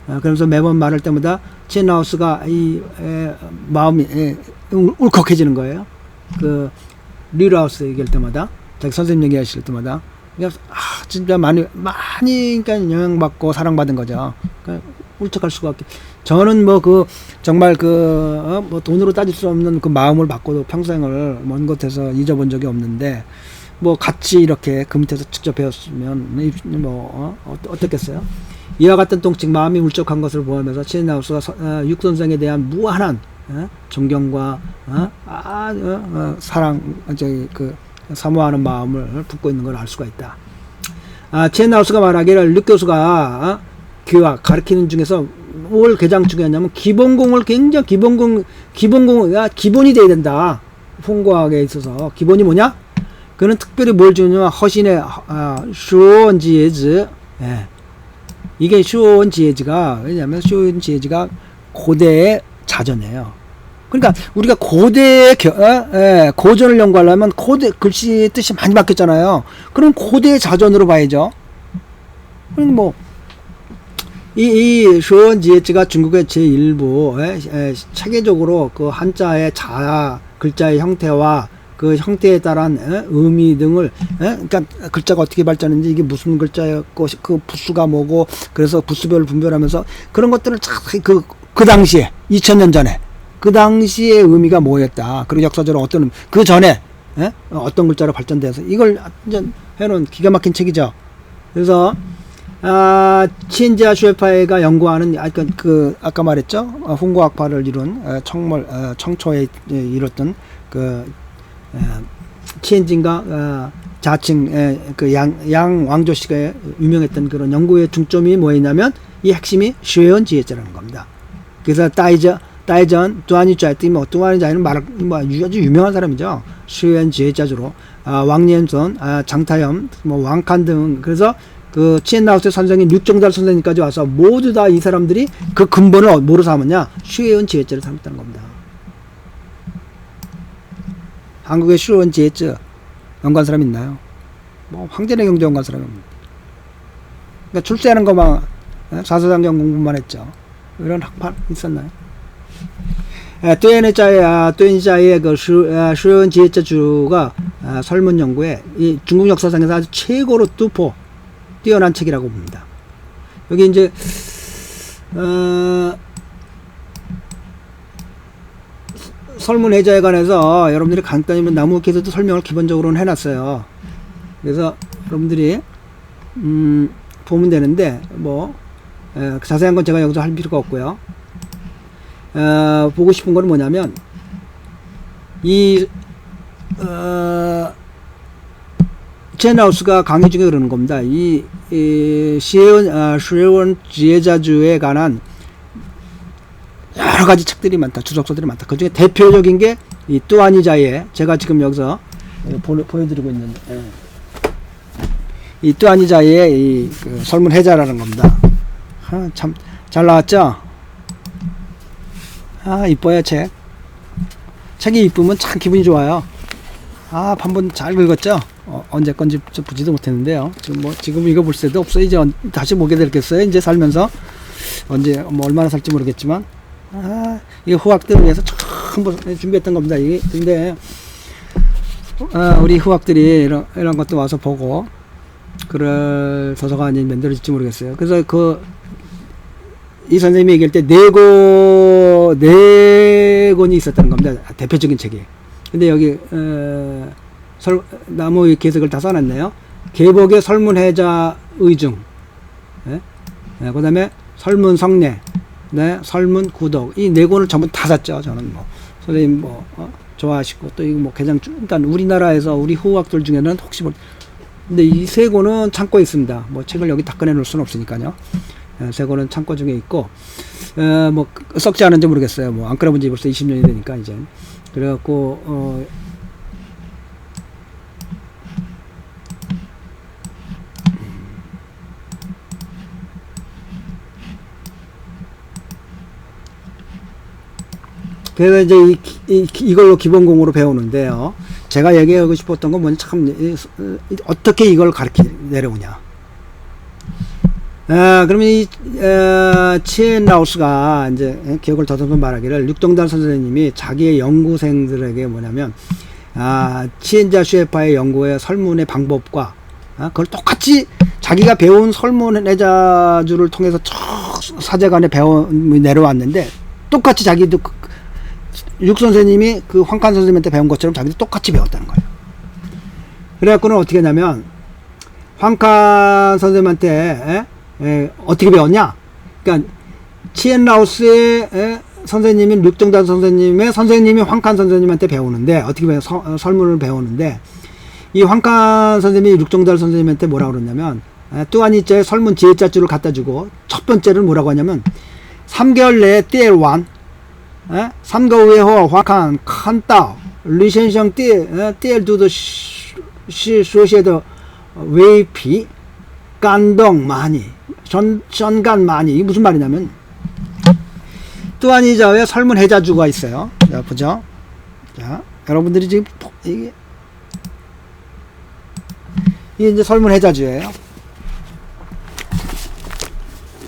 그러면서 매번 말할 때마다 찐나우스가 마음이 울컥해지는 거예요. 그 리라우스 얘기할 때마다, 자기 선생님 얘기하실 때마다, 진짜 많이 그러니까 영향받고 사랑받은 거죠. 그러니까 울적할 수가 없게. 저는 뭐 정말 뭐 돈으로 따질 수 없는 그 마음을 받고도 평생을 먼 곳에서 잊어본 적이 없는데, 뭐 같이 이렇게 그 밑에서 직접 배웠으면 어떻겠어요? 이와 같은 동책 마음이 울적한 것을 보면서 찐나우스가 육 선생에 대한 무한한 존경과 사랑, 사모하는 마음을 품고 있는 걸 알 수가 있다. 찐나우스가 말하기를 육 교수가 교학 가르치는 중에서 뭘 가장 중요하냐면 기본공을 굉장히 기본이 돼야 된다. 홍고학에 있어서 기본이 뭐냐? 그는 특별히 뭘 주냐면 허신의 슈원지에즈. 이게 슈원지에즈가 왜냐하면 슈원지에즈가 고대의 자전이에요. 그러니까 우리가 고대의 고전을 연구하려면 고대 글씨 뜻이 많이 바뀌었잖아요. 그럼 고대의 자전으로 봐야죠. 그럼 뭐 이 슈원지에즈가 중국의 제1부 체계적으로 그 한자의 글자의 형태와 그 형태에 따른 의미 등을 그러니까 글자가 어떻게 발전했는지 이게 무슨 글자였고 그 부수가 뭐고 그래서 부수별을 분별하면서 그런 것들을 그 당시에 2000년 전에 그 당시의 의미가 뭐였다. 그리고 역사적으로 어떤 그 전에 어떤 글자로 발전돼서 이걸 이제 해놓은 기가 막힌 책이죠. 그래서 치엔지아 슈에파이가 연구하는 아까 말했죠. 홍고학파를 이룬 청초에 이뤘던 그 치엔진과 자칭 그 양 왕조씨가 유명했던 그런 연구의 중점이 뭐였냐면 이 핵심이 쉐원 지혜자라는 겁니다. 그래서 따이전 뚜아니자이 뭐 뚜아니자이는 아주 유명한 사람이죠. 쉐원 지혜자주로 왕년선 장타염 뭐 왕칸 등 그래서 그 치엔라오스 선생님 육종달 선생님까지 와서 모두 다 이 사람들이 그 근본을 뭐로 삼았냐? 슈에원 지혜자를 삼았다는 겁니다. 한국에 슈에원 지혜자 연구한 사람 있나요? 뭐 황제내 경제 연구한 사람이 없습니다. 그러니까 출세하는 것만 사서장경 공부만 했죠. 이런 학파 있었나요? 뚜엔자의 그 슈에원 지혜자주가 설문 연구에 이 중국 역사상에서 아주 최고로 뛰어난 책이라고 봅니다. 여기 이제 설문해자에 관해서 여러분들이 간단히 나무위키에서도 설명을 기본적으로는 해놨어요. 그래서 여러분들이 보면 되는데 뭐 자세한 건 제가 여기서 할 필요가 없고요. 보고 싶은 거는 뭐냐면 이 체나우스가 강의 중에 그러는 겁니다. 이 슈에원 지혜자주에 관한 여러 가지 책들이 많다. 주석서들이 많다. 그 중에 대표적인 게 이 뚜아니자의 제가 지금 여기서 보여드리고 있는 이 뚜아니자의 이 그 설문해자라는 겁니다. 참 잘 나왔죠? 이뻐요 책. 책이 이쁘면 참 기분이 좋아요. 한번 잘 읽었죠? 언제 건지 보지도 못했는데요. 지금 읽어볼 새도 없어요. 이제 다시 보게 되겠어요. 이제 살면서 언제 얼마나 살지 모르겠지만 이게 후학들을 위해서 처음 준비했던 겁니다. 근데 우리 후학들이 이런 것도 와서 보고 그럴 도서관이 만들어질지 모르겠어요. 그래서 이 선생님이 얘기할 때 네 권이 있었다는 겁니다. 대표적인 책이. 근데 여기 나무 위키에서 다 써놨네요. 계복의 설문해자 의중, 그 다음에 설문 성례, 설문 구독, 이 네 권을 전부 다 샀죠. 저는 선생님 좋아하시고 또 이거 개장 일단 우리나라에서 우리 후학들 중에는 혹시 근데 이 세 권은 창고에 있습니다. 책을 여기 다 꺼내 놓을 수는 없으니까요. 세 권은 창고 중에 있고 썩지 않은지 모르겠어요. 안 꺼내본 지 벌써 20년이 되니까 이제 그래갖고 그래서 이제 이걸로 기본공으로 배우는데요. 제가 얘기하고 싶었던 건 뭐냐, 어떻게 이걸 가르쳐 내려오냐. 그러면 치엔라우스가 이제 기억을 더듬어 말하기를 육동달 선생님이 자기의 연구생들에게 뭐냐면, 치엔자 슈에파의 연구의 설문의 방법과, 그걸 똑같이 자기가 배운 설문해자주를 통해서 사제간에 내려왔는데, 똑같이 자기도 육 선생님이 그 황칸 선생님한테 배운 것처럼 자기도 똑같이 배웠다는 거예요. 그래갖고는 어떻게 했냐면, 황칸 선생님한테, 어떻게 배웠냐? 그러니까, 치엔라우스의 선생님인 류정단 선생님의 선생님이 황칸 선생님한테 배우는데, 어떻게 설문을 배우는데, 이 황칸 선생님이 류정달 선생님한테 뭐라고 그러냐면, 뚜아니자의 설문 지혜자줄을 갖다 주고, 첫 번째를 뭐라고 하냐면, 3개월 내에 띠엘완, 3个月后华看看到李先生第二度的是所写的为皮感动많이 전간 많이. 이게 무슨 말이냐면 뚜아니자의 설문해자주가 있어요. 자, 보죠. 자, 여러분들이 지금 이게 이제 설문해자주예요.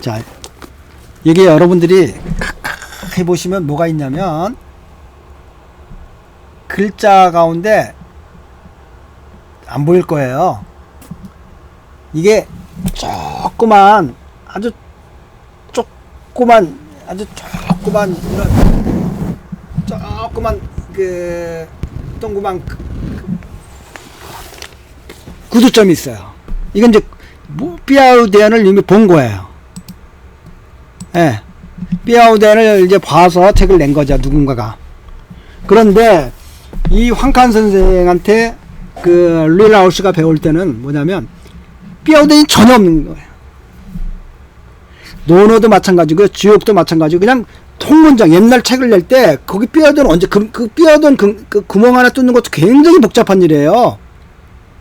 자, 이게 여러분들이 해보시면 뭐가 있냐면 글자 가운데 안 보일 거예요. 이게 조그만 아주 조그만 이런 조그만 그 동그만 구두점이 있어요. 이건 이제 삐아우덴을 이미 본 거예요. 예. 삐아우덴을 이제 봐서 책을 낸 거죠, 누군가가. 그런데 이 황칸 선생한테 그 루이라우스가 배울 때는 뭐냐면 삐아우덴이 전혀 없는 거예요. 논어도 마찬가지고요, 지옥도 마찬가지고, 그냥 통문장, 옛날 책을 낼 때 거기 삐아우덴 언제 그 삐아우덴 그 구멍 하나 뚫는 것도 굉장히 복잡한 일이에요.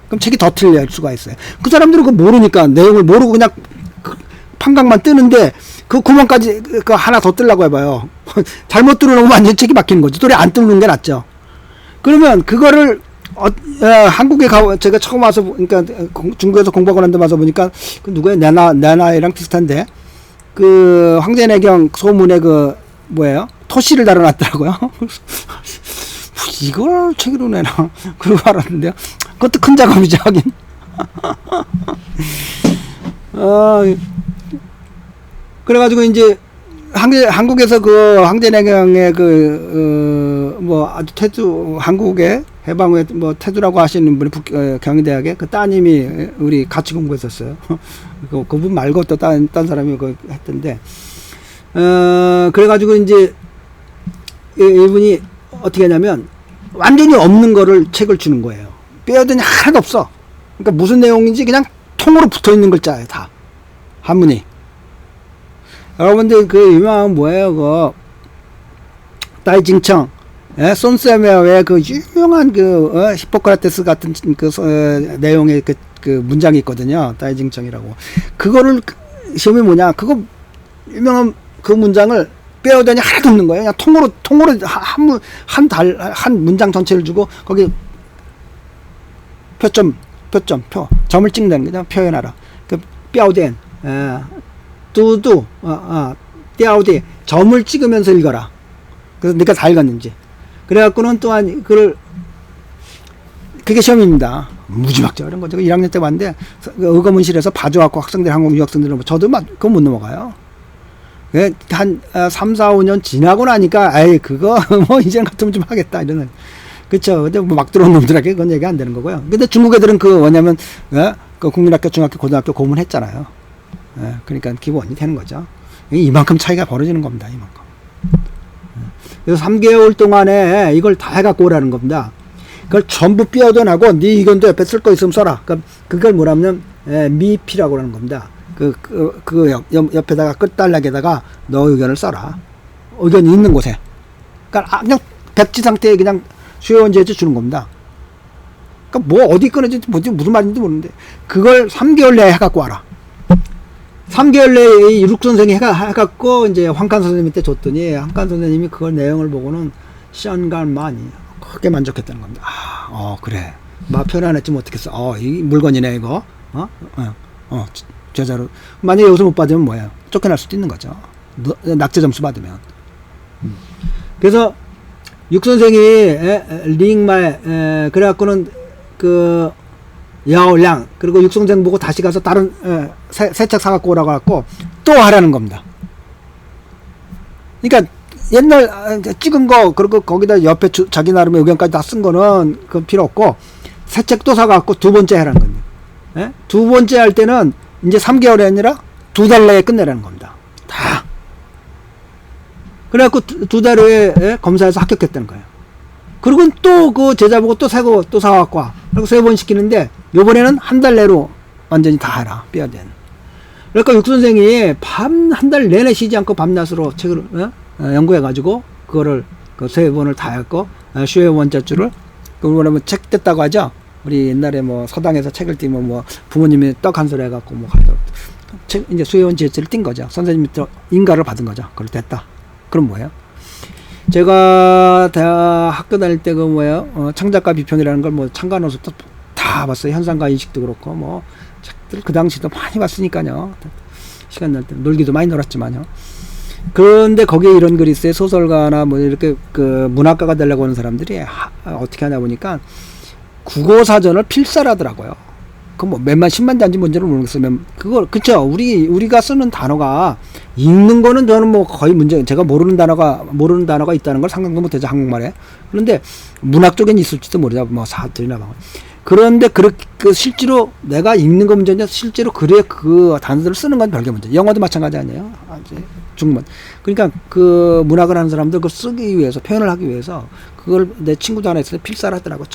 그럼 책이 더 틀릴 수가 있어요. 그 사람들은 그거 모르니까, 내용을 모르고 그냥 판각만 뜨는데 그 구멍까지 그 하나 더 뜰라고 해봐요. 잘못 뚫어놓으면 완전 책이 막히는 거죠. 또래 안 뚫는 게 낫죠. 그러면 그거를 한국에 제가 처음 와서, 그러니까 중국에서 공부하고 난 데 와서 보니까 그 누구예요? 내 나이랑 비슷한데 그 황제내경 소문에 그 뭐예요? 토시를 달아놨더라고요. 이걸 책으로 내나 그러고 알았는데요. 그것도 큰 작업이죠, 하긴. 그래가지고 이제 한국에서 그 황제내경의 뭐 아주 태두, 한국의 해방 후에 뭐 태두라고 하시는 분이 경희대학에 그 따님이 우리 같이 공부했었어요. 그분 말고 또 딴 사람이 그 했던데, 그래가지고 이제 이분이 어떻게 하냐면 완전히 없는 거를 책을 주는 거예요. 빼어더니 하나도 없어. 그러니까 무슨 내용인지 그냥 통으로 붙어 있는 글자예요, 다. 한문이. 여러분들 그 유명한 뭐예요, 그 다이징청, 손세메어의 그 유명한 그 히포크라테스 같은 그 내용의 그 문장이 있거든요. 다이징청이라고. 그거를 시험이 뭐냐? 그거 유명한 그 문장을 빼어더니 하나도 없는 거예요. 그냥 통으로 한 문장 전체를 주고 거기 점을 찍는 그냥 표현하라. 그 뼈된 뚜두 띠아우디 점을 찍으면서 읽어라. 그래서 내가 다 읽었는지. 그래갖고는 또한 그게 시험입니다. 무지막지 어려운 거죠. 1학년 때 봤는데 의거문실에서 봐줘갖고 학생들, 한국 유학생들은 저도 그거 못 넘어가요. 한 3, 4, 5년 지나고 나니까 에이 그거 뭐 이제는 같으면 좀 하겠다 이러는. 그쵸. 근데 뭐 막 들어온 놈들에게 그건 얘기 안 되는 거고요. 근데 중국 애들은 그 뭐냐면 그 국민학교, 중학교, 고등학교 고문했잖아요. 그러니까 기본이 되는 거죠. 이만큼 차이가 벌어지는 겁니다. 이만큼. 그래서 3개월 동안에 이걸 다 해갖고 오라는 겁니다. 그걸 전부 삐어도나고 네 의견도 옆에 쓸 거 있으면 써라. 그걸 뭐라면 미피라고 하는 겁니다. 옆에다가 끝단락에다가 너 의견을 써라. 의견이 있는 곳에. 그러니까 그냥 백지 상태에 그냥 수요원제에서 주는 겁니다. 그러니까 뭐 어디 끊어진지 무슨 말인지 모르는데 그걸 3개월 내에 해갖고 와라. 3개월 내에 이룩 선생이 해갖고 이제 황칸 선생님한테 줬더니 황칸 선생님이 그걸 내용을 보고는 시안간만이 크게 만족했다는 겁니다. 그래. 막 표현 안 했지만 어떻겠어. 이 물건이네 이거. 제자로. 만약에 여기서 못 받으면 뭐예요? 쫓겨날 수도 있는 거죠. 낙제 점수 받으면. 그래서 육 선생이 링말 그래갖고는 그 야오량 그리고 육 선생 보고 다시 가서 다른 새 책 사갖고 오라고 갖고 또 하라는 겁니다. 그러니까 옛날 찍은 거 그리고 거기다 옆에 자기 나름의 의견까지 다 쓴 거는 그 필요 없고 새 책 또 사갖고 두 번째 하라는 겁니다. 두 번째 할 때는 이제 3개월이 아니라 2달 내에 끝내라는 겁니다. 다. 그래갖고 2달 후에 검사해서 합격했다는 거예요. 그리고 또 그 제자 보고 또 새거 또 사갖고 와. 그리고 3번 시키는데 요번에는 한 달 내로 완전히 다 해라. 뼈된. 그러니까 육 선생이 한 달 내내 쉬지 않고 밤낮으로 책을 연구해가지고 그거를 그 3번을 다 했고 슈에 원자줄을 그걸 뭐냐면 책 뗐다고 하죠. 우리 옛날에 뭐 서당에서 책을 띄면 뭐 부모님이 떡 한 소리 해갖고 뭐 책 이제 수혜원 지혜체를 띈 거죠. 선생님이 인가를 받은 거죠. 그걸 됐다. 그럼 뭐예요? 제가 대학 학교 다닐 때 그 뭐예요? 창작가 비평이라는 걸 뭐 창간호서부터 다 봤어요. 현상과 인식도 그렇고 뭐 책들 그 당시도 많이 봤으니까요. 시간 날 때 놀기도 많이 놀았지만요. 그런데 거기에 이런 글이 있어요. 소설가나 뭐 이렇게 그 문학가가 되려고 하는 사람들이 어떻게 하냐 보니까 국어 사전을 필사라더라고요. 그 뭐 몇만 10만 단지 뭔지는 모르겠어요. 그걸 그쵸. 우리가 쓰는 단어가 읽는 거는 저는 뭐 거의 문제. 제가 모르는 단어가 있다는 걸 상상도 못하죠, 한국말에. 그런데 문학 쪽엔 있을지도 모르죠. 뭐 사들이나 막. 그런데 그 실제로 내가 읽는 거 문제냐, 실제로 글에 그 단어들을 쓰는 건 별개 문제. 영어도 마찬가지 아니에요. 중문. 그러니까 그 문학을 하는 사람들 그걸 쓰기 위해서, 표현을 하기 위해서 그걸 내 친구도 하나 있어서 필사를 하더라고.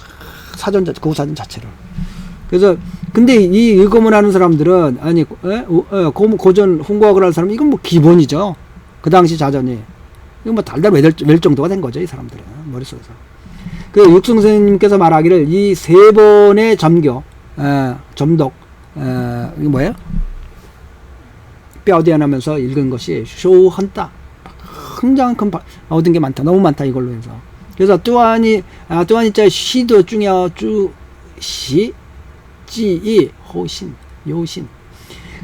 국어 사전 자체를. 그래서 근데 이 읽어문 하는 사람들은 아니 고전 홍보학을 하는 사람은 이건 뭐 기본이죠. 그 당시 자전이 이건 뭐 달달 외울 정도가 된 거죠, 이 사람들은 머릿속에서. 그 육승 선생님께서 말하기를 이 세 번의 점독 이게 뭐예요? 뼈대안하면서 읽은 것이 쇼헌다. 굉장히 큰 얻은 게 많다, 너무 많다 이걸로 해서. 그래서 또한이 자 시도 중요 주시 지이 호신 요신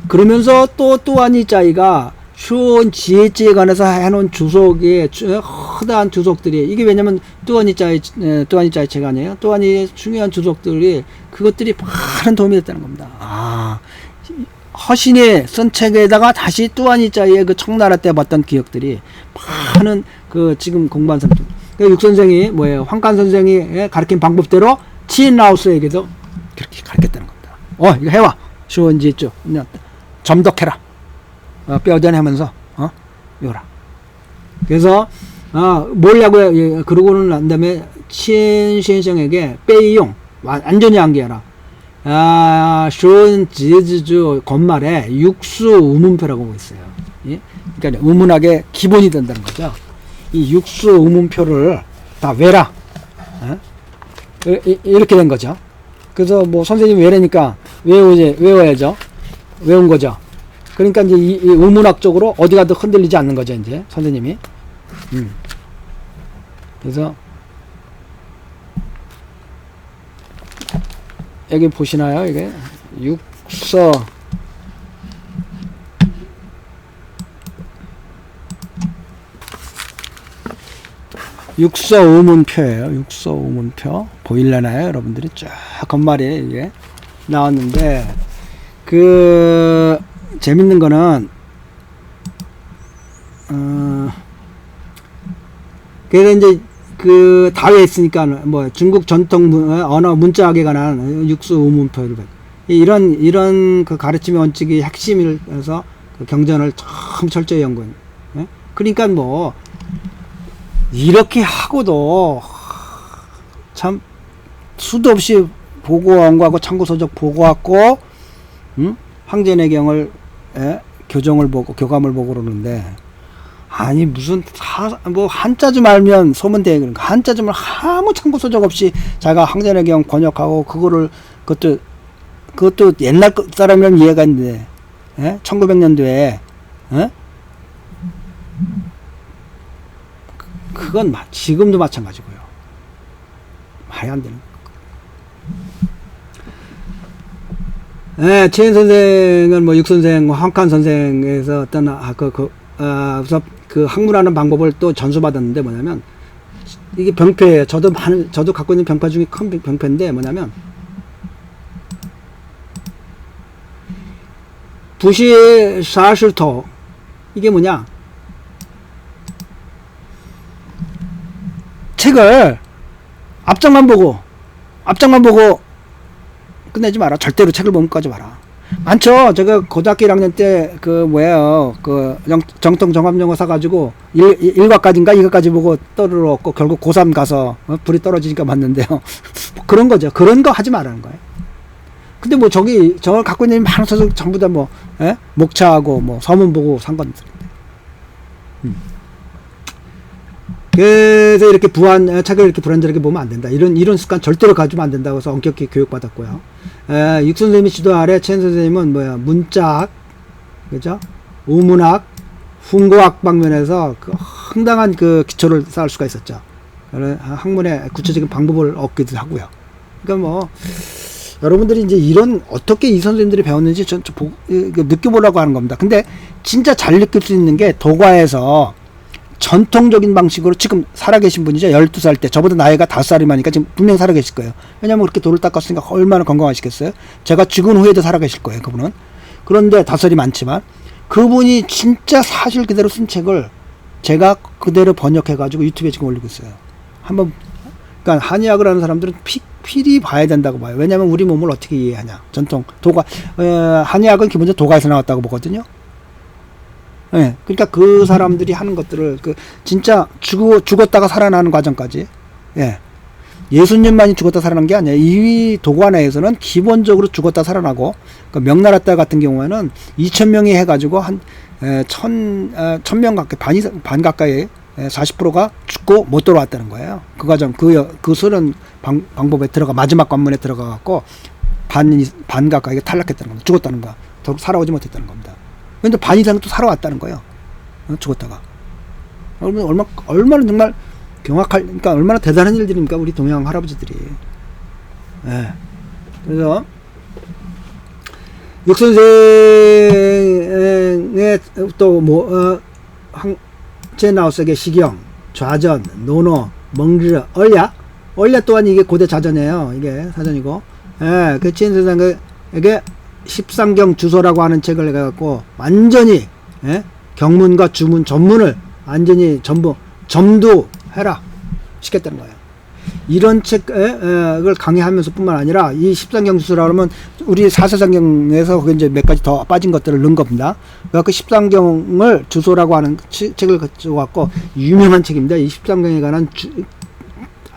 그러면서 또한이 자이가 추운 지혜지에 관해서 해놓은 주석의 허다한 주석들이 이게 왜냐면 또한이 자의 책 아니에요. 또한이 중요한 주석들이 그것들이 많은 도움이 됐다는 겁니다. 허신이 쓴 책에다가 다시 또한이 자의 그 청나라 때 봤던 기억들이 많은 그 지금 공부한 사람들. 육 선생이 뭐예요? 황간 선생이 가르친 방법대로 치인라우스에게도 그렇게 가르쳤다는 겁니다. 이거 해와. 시원지 있죠. 점독해라. 뼈대안 하면서, 요라. 그래서, 뭐냐고요. 그러고는 난 다음에, 치엔시엔성에게 빼이용, 완전히 암기해라. 시원지주 건말에 육수 우문표라고 하고 있어요. 예? 그러니까 우문학의 기본이 된다는 거죠. 이 육수 우문표를 다 외라. 이렇게 된 거죠. 그래서 뭐 선생님이 외래니까 외워야죠. 외운 거죠. 그러니까 이제 이 우문학적으로 어디 가도 흔들리지 않는 거죠, 이제 선생님이. 그래서 여기 보시나요? 이게 육서 우문표예요. 육서 우문표 보일려나요, 여러분들이? 쫙 건말이 이게 나왔는데 재밌는 거는 그래서 이제 다 외웠으니까 뭐 중국 전통 언어 문자학에 관한 육서 우문표를 이런 그 가르침의 원칙이 핵심이라서 그 경전을 참 철저히 연구한. 그러니까 뭐 이렇게 하고도 참 수도 없이 보고 원고하고 참고서적 보고하고 황제내경을 교정을 보고 교감을 보고 그러는데 아니 무슨 뭐 한자 좀 알면 소문대 그러니까 한자 좀 아무 참고서적 없이 자기가 황제내경 번역하고 그것도 옛날 사람이라면 이해가 있는데 1900년도에 그건 지금도 마찬가지고요. 말이 안 되는. 최인 선생은 뭐 육선생, 황칸 선생에서 어떤 우선 그 학문하는 방법을 또 전수받았는데 뭐냐면 이게 병폐예요. 저도 갖고 있는 병폐 중에 큰 병폐인데 뭐냐면 부시 사실토 이게 뭐냐? 책을 앞장만 보고 끝내지 마라. 절대로 책을 못 까지 마라. 많죠. 제가 고등학교 1학년 때 정통 종합영어 사가지고 1과까지인가 2과까지 보고 떨어졌고 결국 고3 가서 불이 떨어지니까 맞는데요. 뭐 그런 거죠. 그런 거 하지 말라는 거예요. 근데 뭐 저걸 갖고 있는 많은 서적 전부 다 뭐 목차하고 뭐 서문 보고 상관없는데. 그래서 이렇게 책을 이렇게 불안전하게 보면 안 된다. 이런 습관 절대로 가지면 안 된다고 해서 엄격히 교육받았고요. 육 선생님이 지도 아래 최인 선생님은 문자학, 그죠? 우문학, 훈고학 방면에서 황당한 기초를 쌓을 수가 있었죠. 학문의 구체적인 방법을 얻기도 하고요. 그러니까 뭐 여러분들이 이제 어떻게 이 선생님들이 배웠는지 느껴보려고 하는 겁니다. 근데 진짜 잘 느낄 수 있는 게 도과에서 전통적인 방식으로 지금 살아계신 분이죠. 12살 때. 저보다 나이가 5살이 많으니까 지금 분명히 살아계실 거예요. 왜냐면 그렇게 돌을 닦았으니까 얼마나 건강하시겠어요. 제가 죽은 후에도 살아계실 거예요. 그분은. 그런데 5살이 많지만 그분이 진짜 사실 그대로 쓴 책을 제가 그대로 번역해가지고 유튜브에 지금 올리고 있어요. 한번, 그러니까 한의학을 하는 사람들은 필히 봐야 된다고 봐요. 왜냐면 우리 몸을 어떻게 이해하냐. 전통, 한의학은 기본적으로 도가에서 나왔다고 보거든요. 예, 그러니까 그 사람들이 하는 것들을 진짜 죽었다가 살아나는 과정까지, 예, 예수님만이 죽었다 살아난 게 아니에요. 이 도가 내에서는 기본적으로 죽었다 살아나고, 그러니까 명나라 때 같은 경우에는 2,000명이 해가지고 한 1,000명 가까이 반 가까이 40%가 죽고 못 돌아왔다는 거예요. 그 과정 그 쓰는 방법에 마지막 관문에 들어가 갖고 반 가까이가 탈락했다는 겁니다. 죽었다는 거, 더 살아오지 못했다는 겁니다. 근데 반 이상은 또 살아왔다는 거예요. 죽었다가. 얼마나 정말 그러니까 얼마나 대단한 일들입니까, 우리 동양 할아버지들이. 예. 그래서 육선생의 또 제나우스의 시경, 좌전, 논어, 멍르, 얼야 또한 이게 고대 자전이에요. 이게 사전이고. 예, 그 치인선생에게 십상경 주소라고 하는 책을 해갖고 완전히, 예? 경문과 주문 전문을 완전히 전부 점두해라 시켰다는 거예요. 이런 책을 강의하면서 뿐만 아니라 이 십상경 주소라고 하면 우리 사세상경에서 그 이제 몇 가지 더 빠진 것들을 넣은 겁니다. 그 십상경을 주소라고 하는 책을 가져갖고 유명한 책입니다. 이 십상경에 관한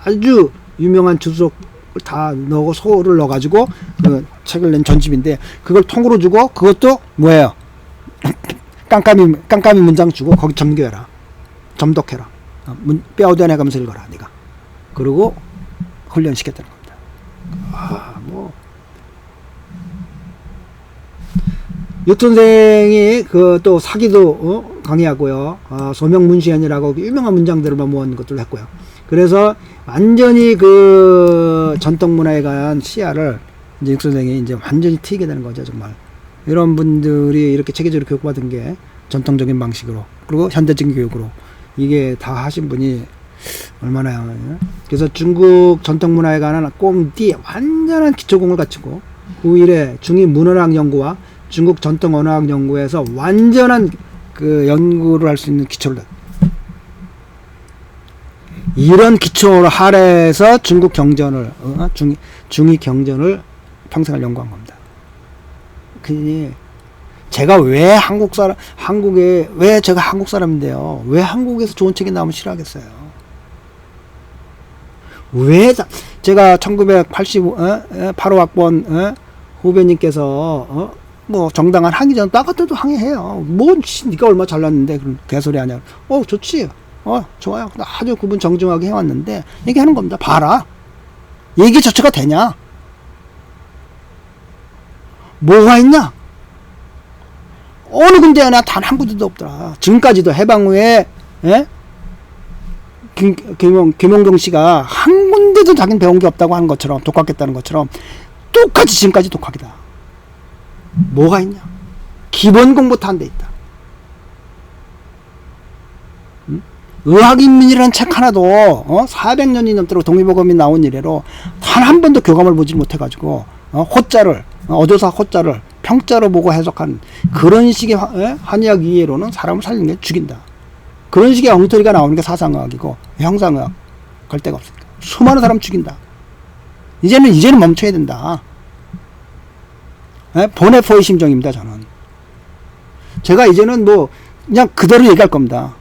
아주 유명한 주소 다 넣고 소를 넣어가지고 그 책을 낸 전집인데, 그걸 통으로 주고 그것도 뭐예요? 깜깜이 문장 주고 거기 점교해라, 점독해라, 뼈대내가면서 읽어라 네가. 그리고 훈련시켰다는 겁니다. 육선생이 그 또 사기도 강의하고요. 소명문시현이라고 유명한 문장들을 모은 것들을 했고요. 그래서 완전히 그 전통 문화에 관한 시야를 이제 육선생이 이제 완전히 트이게 되는 거죠, 정말. 이런 분들이 이렇게 체계적으로 교육받은 게 전통적인 방식으로, 그리고 현대적인 교육으로 이게 다 하신 분이 얼마나. 그래서 중국 전통 문화에 관한 꽁띠 완전한 기초공을 갖추고, 그 이래 중위 문헌학 연구와 중국 전통 언어학 연구에서 완전한 그 연구를 할 수 있는 기초를, 이런 기초를 하래서 중국 경전을, 중위 경전을 평생을 연구한 겁니다. 그니 제가 왜 제가 한국 사람인데요, 왜 한국에서 좋은 책이 나오면 싫어하겠어요? 왜 제가 1985학번 후배님께서 뭐 정당한 항의전 나같아도 항의해요. 네가 얼마 잘났는데 그런 개소리 하냐. 좋지. 좋아요. 아주 그분 정중하게 해왔는데 얘기하는 겁니다. 봐라, 얘기 자체가 되냐? 뭐가 있냐? 어느 군데나 단 한 군데도 없더라. 지금까지도 해방 후에, 예? 김용경 씨가 한 군데도 자기는 배운 게 없다고 하는 것처럼, 독학했다는 것처럼 똑같이 지금까지 독학이다. 뭐가 있냐? 기본 공부도 안 돼 있다. 의학인민이라는 책 하나도 400년이 넘도록 동의보감이 나온 이래로 단 한 번도 교감을 보지 못해가지고 호자를, 어조사 호자를 평자로 보고 해석한 그런 식의 한의학 이해로는 사람을 살리는 게 죽인다. 그런 식의 엉터리가 나오는 게 사상의학이고 형상의학 걸 데가 없으니까 수많은 사람 죽인다. 이제는 멈춰야 된다. 보네포의 심정입니다. 저는 제가 이제는 뭐 그냥 그대로 얘기할 겁니다.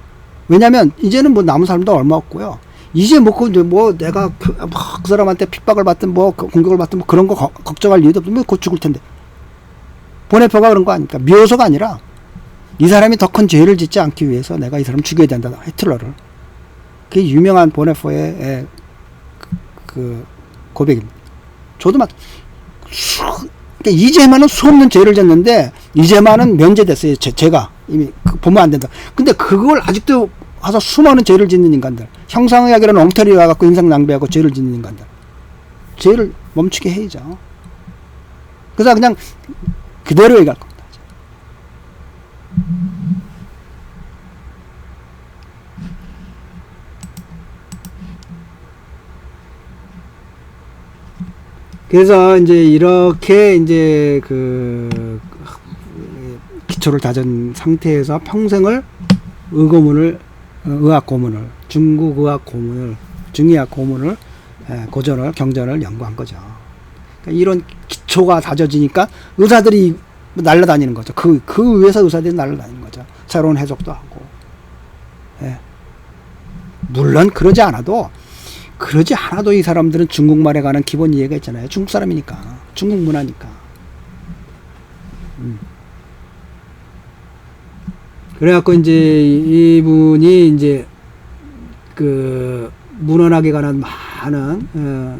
왜냐면 이제는 뭐 남은 사람도 얼마 없고요. 이제 내가 그 사람한테 핍박을 받든 공격을 받든 그런 거 걱정할 이유도 없고 곧 죽을 텐데. 보네포가 그런 거 아닙니까? 묘소가 아니라 이 사람이 더 큰 죄를 짓지 않기 위해서 내가 이 사람 죽여야 된다. 히틀러를. 그게 유명한 보네포의 그 고백입니다. 저도 그러니까 이재만은 수없는 죄를 졌는데 이재만은 면제됐어요. 제가 이미 보면 안 된다. 근데 그걸 아직도 와서 수많은 죄를 짓는 인간들, 형상의학이라는 엉터리 와갖고 인생 낭비하고 죄를 짓는 인간들, 죄를 멈추게 해야죠. 그래서 그냥 그대로 얘기할 겁니다. 그래서 이제 이렇게 이제 기초를 다진 상태에서 평생을 의학 고문을, 중국 의학 고문을, 중의학 고문을, 고전을, 경전을 연구한 거죠. 그러니까 이런 기초가 다져지니까 의사들이 날아다니는 거죠. 그 위에서 의사들이 날아다니는 거죠. 새로운 해석도 하고. 예. 물론 그러지 않아도 이 사람들은 중국말에 관한 기본 이해가 있잖아요. 중국 사람이니까. 중국 문화니까. 그래갖고 이제 이분이 이제 문헌학에 관한 많은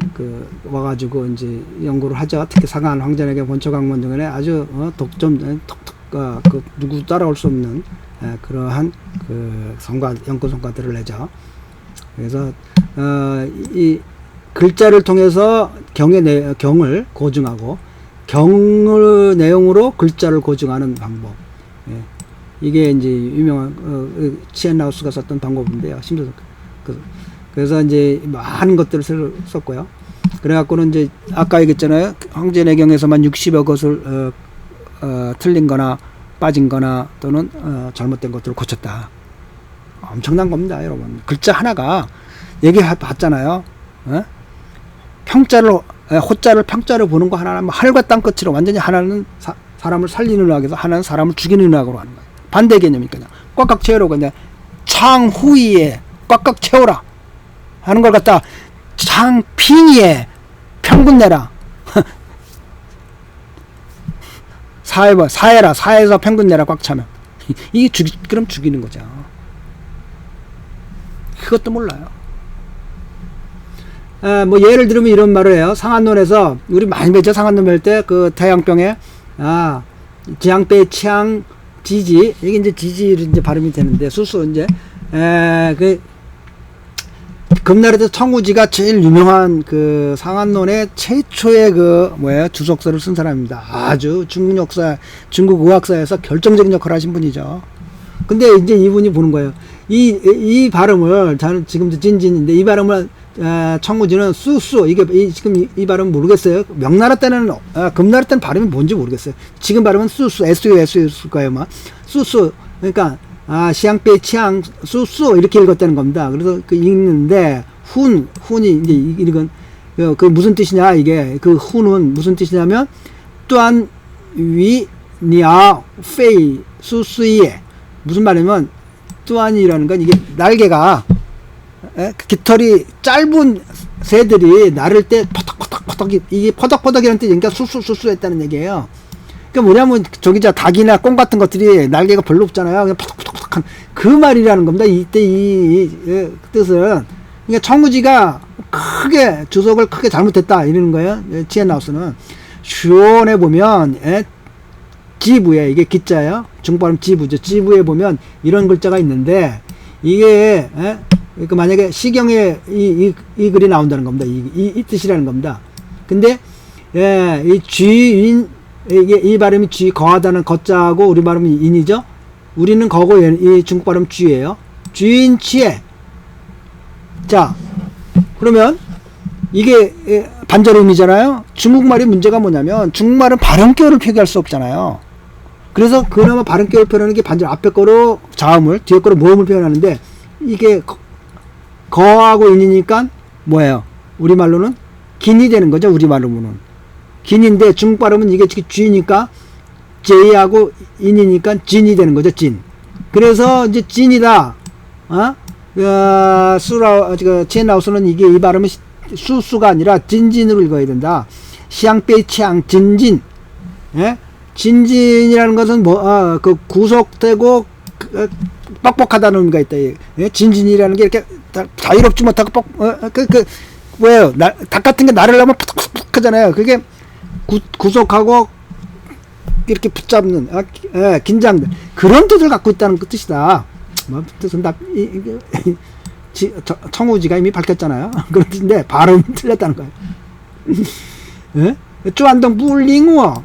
와가지고 이제 연구를 하죠. 특히 상한 황전에게 본초강문 등에 아주 독점 누구 따라올 수 없는 그러한 연구 성과들을 내죠. 그래서 이 글자를 통해서 경을 고증하고 경을 내용으로 글자를 고증하는 방법. 예. 이게 이제 유명한 치엔라우스가 썼던 방법인데요. 그래서 이제 많은 것들을 썼고요. 그래갖고는 이제 아까 얘기했잖아요. 황제내경에서만 60여 것을 틀린거나 빠진거나 또는 잘못된 것들을 고쳤다. 엄청난 겁니다, 여러분. 글자 하나가 얘기해봤잖아요. 호자를 평자를 보는 거 하나는 하늘과 땅 끝으로 완전히 하나는 사람을 살리는 의학에서 하나는 사람을 죽이는 의학으로 하는 거예요. 반대 개념이니까요. 꽉꽉 채우라고 그냥 창후이에 꽉꽉 채워라 하는 걸 갖다 창핑이에 평균 내라. 사해에서 평균 내라 꽉 차면 이게 그럼 죽이는 거죠. 그것도 몰라요. 뭐 예를 들면 이런 말을 해요. 상한론에서 우리 많이 배죠. 상한론 뵐 때 태양병에 지양배 치양 지지, 이게 이제 지지를 이제 발음이 되는데, 수수, 이제, 금나라에서 청우지가 제일 유명한 상한론의 최초의 주석서를 쓴 사람입니다. 아주 중국 의학사에서 결정적인 역할을 하신 분이죠. 근데 이제 이분이 보는 거예요. 이 발음을, 저는 지금도 진진인데, 이 발음을, 청우지는 수수, 지금 이 발음 모르겠어요. 명나라 때는, 금나라 때는 발음이 뭔지 모르겠어요. 지금 발음은 수수, SUS일 거예요, 막. 수수, 그러니까, 시앙빼 치앙, 수수, 이렇게 읽었다는 겁니다. 그래서 읽는데, 훈이, 이제, 이건, 무슨 뜻이냐, 이게, 훈은 무슨 뜻이냐면, 또한, 페이, 수수이에. 무슨 말이냐면, 또한이라는 건 이게 날개가, 깃털이 짧은 새들이 나를 때 퍼덕퍼덕 이게 퍼덕퍼덕이라는 뜻이 그러니까 수수 했다는 얘기예요. 그러니까 뭐냐면 닭이나 꽁 같은 것들이 날개가 별로 없잖아요. 그냥 퍼덕퍼덕한 그 말이라는 겁니다. 이때 이 뜻은 그러니까 청우지가 주석을 크게 잘못했다 이러는 거예요. 치엔라우스는 슈온에 보면 지부에 이게 기자예요. 중발음 지부죠. 지부에 보면 이런 글자가 있는데 이게 그러니까 만약에 시경에 이 글이 나온다는 겁니다. 이 뜻이라는 겁니다. 근데 이 쥐인 이 발음이 쥐 거하다는 거자하고 우리 발음이 인이죠. 우리는 거고 이 중국 발음 쥐예요. 쥐인치에. 자, 그러면 이게 반절음이잖아요. 중국말이 문제가 뭐냐면 중국말은 발음결을 표기할 수 없잖아요. 그래서 그나마 발음결을 표현하는 게 반절 앞에 거로 자음을 뒤에 거로 모음을 표현하는데 이게 거하고 인이니까 뭐예요? 우리말로는 긴이 되는 거죠. 우리말로는 긴인데 중국 발음은 이게 쥐니까 제이하고 인이니까 진이 되는 거죠. 진. 그래서 이제 진이다. 치엔라우스는 이게 이 발음은 수수가 아니라 진진으로 읽어야 된다. 시앙페이치앙 진진. 예? 진진이라는 것은 구속되고 뻑뻑하다는 의미가 있다. 예? 진진이라는 게 이렇게 자유롭지 못하고 왜요? 닭 같은 게 나를 하면 푹푹 하잖아요. 그게 구속하고 이렇게 붙잡는 긴장된 그런 뜻을 갖고 있다는 그 뜻이다. 뭐 뜻은 청우지가 이미 밝혔잖아요. 그런 뜻인데 발음이 틀렸다는 거예요. 예? 쪼안동 뿔링우어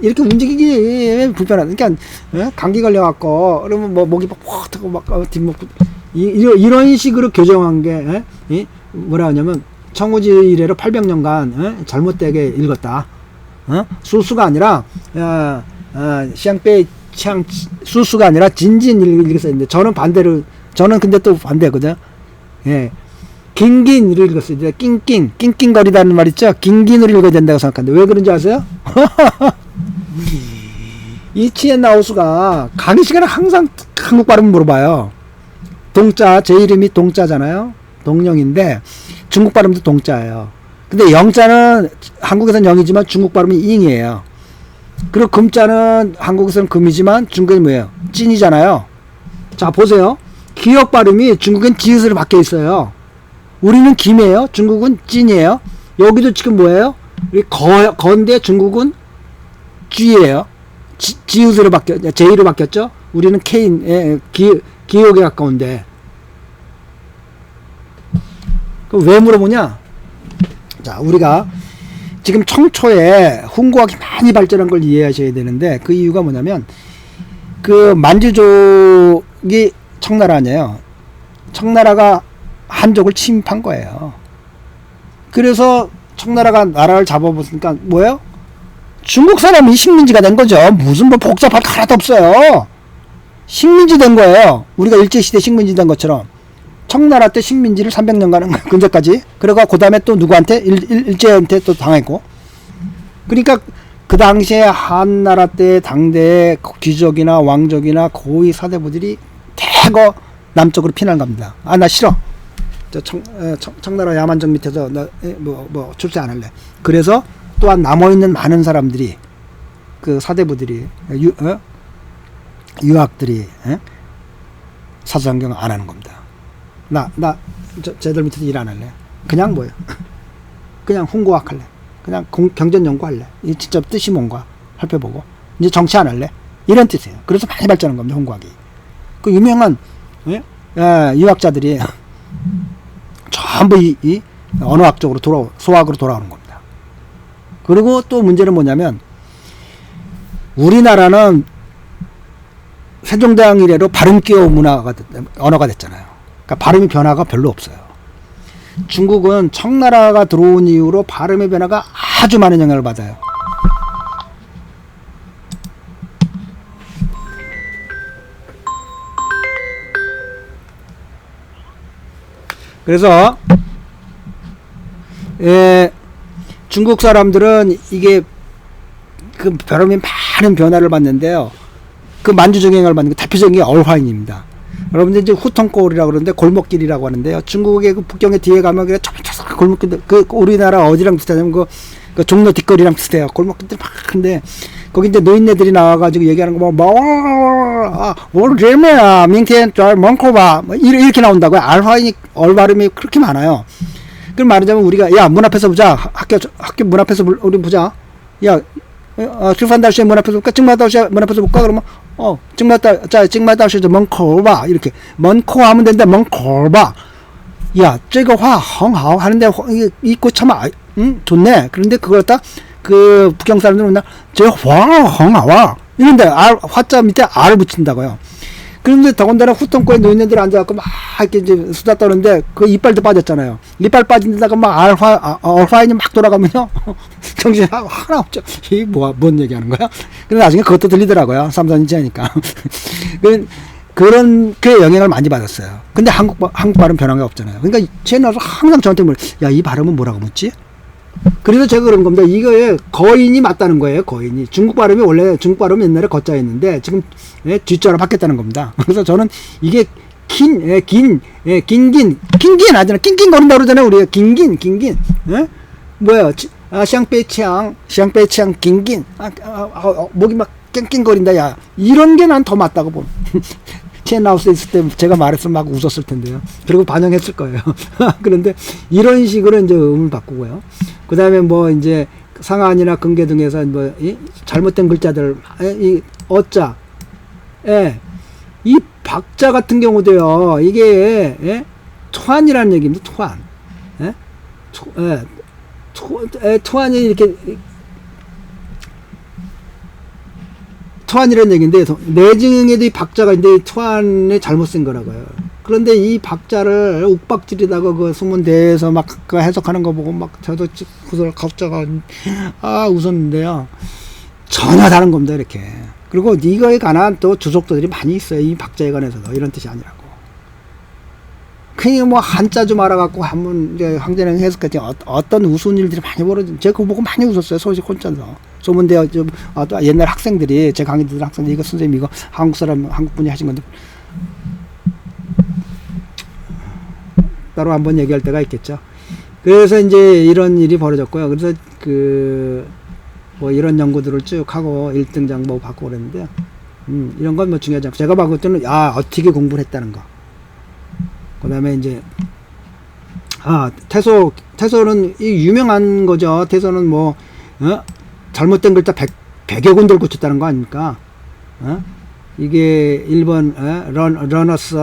이렇게 움직이기 불편하다. 그러니까 감기 걸려갖고 그러면 뭐 목이 퍽 하고 막 뒷목 이런 식으로 교정한 게 뭐라 하냐면 청우지 이래로 800년간 잘못되게 읽었다. 수수가 아니라 샹베이 창 수수가 아니라 진진 이렇게 써있는데 저는 근데 또 반대거든. 예. 긴긴을 읽었어요. 낑낑거리다는 말 있죠? 긴긴을 읽어야 된다고 생각하는데 왜 그런지 아세요? 이 치엔나우스가 강의 시간에 항상 한국 발음 물어봐요. 동자, 제 이름이 동자잖아요. 동영인데 중국 발음도 동자예요. 근데 영자는 한국에서는 영이지만 중국 발음이 잉이에요. 그리고 금자는 한국에서는 금이지만 중국은 뭐예요? 찐이잖아요. 자, 보세요. 기역 발음이 중국은 지읒으로 바뀌어 있어요. 우리는 김이에요. 중국은 찐이에요. 여기도 지금 뭐예요? 건데 중국은 쥐예요. 지읒으로 제이로 바뀌었죠. 우리는 케인, 기역에 가까운데. 그럼 왜 물어보냐? 자, 우리가 지금 청초에 훈구학이 많이 발전한 걸 이해하셔야 되는데 그 이유가 뭐냐면 그 만주족이 청나라 아니에요. 청나라가 한족을 침입한 거예요. 그래서 청나라가 나라를 잡아보니까 뭐예요? 중국 사람이 식민지가 된 거죠. 무슨 뭐 복잡할 거 하나도 없어요. 식민지 된 거예요. 우리가 일제시대 식민지 된 것처럼. 청나라 때 식민지를 300년간 근저까지. 그리고 그 다음에 또 누구한테? 일제한테 또 당했고. 그러니까 그 당시에 한나라 때 당대의 귀족이나 왕족이나 고위 사대부들이 대거 남쪽으로 피난 갑니다. 아, 나 싫어. 청나라 야만적 밑에서 나 출세 안 할래. 그래서 또한 남아있는 많은 사람들이 그 사대부들이 유학들이 사주장경 안 하는 겁니다. 쟤들 밑에서 일 안 할래. 그냥 뭐예요? 그냥 홍고학 할래. 그냥 경전 연구할래. 이 진짜 뜻이 뭔가 살펴보고 이제 정치 안 할래. 이런 뜻이에요. 그래서 많이 발전한 겁니다. 홍고학이. 그 유명한 유학자들이 전부 이 언어학 쪽으로 소학으로 돌아오는 겁니다. 그리고 또 문제는 뭐냐면 우리나라는 세종대왕 이래로 발음기호 언어가 됐잖아요. 그러니까 발음의 변화가 별로 없어요. 중국은 청나라가 들어온 이후로 발음의 변화가 아주 많은 영향을 받아요. 그래서 중국 사람들은 이게 그 발음이 많은 변화를 받는데요. 그 만주정행을 받는 게 대표적인 게 얼화인입니다. 여러분들 이제 후통골이라고 그러는데 골목길이라고 하는데요. 중국의 그 북경의 뒤에 가면 그냥 좁은 골목길, 그 우리나라 어디랑 비슷하냐면 그 종로 뒷거리랑 비슷해요. 골목길들 막 큰데 거기 이제 노인네들이 나와가지고 얘기하는 거 오늘 제메야 민天잘 멍코봐 이렇게 나온다고요. 알화인이 얼발음이 그렇게 많아요. 그럼 말하자면 우리가 야 문 앞에서 보자. 학교 문 앞에서 우리 보자. 야 출판달시에 문 앞에서 볼까? 증마달시에 문 앞에서 볼까? 그러면 증마달시에 멍코봐 이렇게 멍코 하면 되는데 멍코봐. 야, 这个话很好 하는데 이거 참 좋네. 그런데 그걸 갖다 그 북경 사람들은 맨날 这话很好 이런데 화자 밑에 R을 붙인다고요. 그런데 더군다나 후통코에 노인네들 앉아갖고 막 이렇게 이제 수다 떠는데 그 이빨도 빠졌잖아요. 이빨 빠진 데다가 막 얼화인이 막 돌아가면요. 정신이 하나 없죠. 이게 뭔 얘기하는 거야? 근데 나중에 그것도 들리더라고요. 삼선인지 하니까. 그런 그 영향을 많이 받았어요. 근데 한국 발음 변한 게 없잖아요. 그러니까 쟤는 항상 저한테 야, 이 발음은 뭐라고 묻지? 그래서 제가 그런 겁니다. 이거에 거인이 맞다는 거예요. 거인이. 중국 발음이 원래 중국 발음이 옛날에 거자였는데 지금 뒷자로 바뀌었다는 겁니다. 그래서 저는 이게 긴긴 하잖아. 낑낑거린다 그러잖아요. 우리가 긴긴 뭐야? 샹베이치앙 긴긴 목이 막 낑낑거린다. 야, 이런 게 난 더 맞다고 보. 치엔나우스 있을 때 제가 말해서 막 웃었을 텐데요. 그리고 반영했을 거예요. 그런데 이런 식으로 이제 음을 바꾸고요. 그 다음에 뭐 이제 상한이나 근계 등에서 뭐 잘못된 글자들, 이 어자, 이 박자 같은 경우도요. 이게 토안이라는 얘기입니다. 토안, 토안이 이렇게 토안이라는 얘기인데 내증에도 이 박자가 있는데 토안에 잘못 쓴 거라고요. 그런데 이 박자를 욱박질이다가 그 수문대에서 막 그 해석하는 거 보고 막 저도 구설 각자가 웃었는데요. 전혀 다른 겁니다, 이렇게. 그리고 이거에 관한 또 주석도들이 많이 있어요. 이 박자에 관해서도 이런 뜻이 아니라고. 그냥 뭐 한자 좀 알아갖고 한번 이제 황제는 해석했지. 어떤 우스운 일들이 많이 벌어진. 제가 그거 보고 많이 웃었어요. 소식 혼자서. 소문대 좀 옛날 학생들이 제 강의 듣는 학생들이 이거 선생님 이거 한국 사람 한국 분이 하신 건데 따로 한번 얘기할 때가 있겠죠. 그래서 이제 이런 일이 벌어졌고요. 그래서 뭐 이런 연구들을 쭉 하고 1등장 뭐 받고 그랬는데 이런 건 뭐 중요하지 않고 제가 봤을 때는 어떻게 공부를 했다는 거. 그 다음에 이제 태소는 이 유명한 거죠. 태소는 뭐 잘못된 글자 100여 군데를 고쳤다는 거 아닙니까? 이게 일본 러너스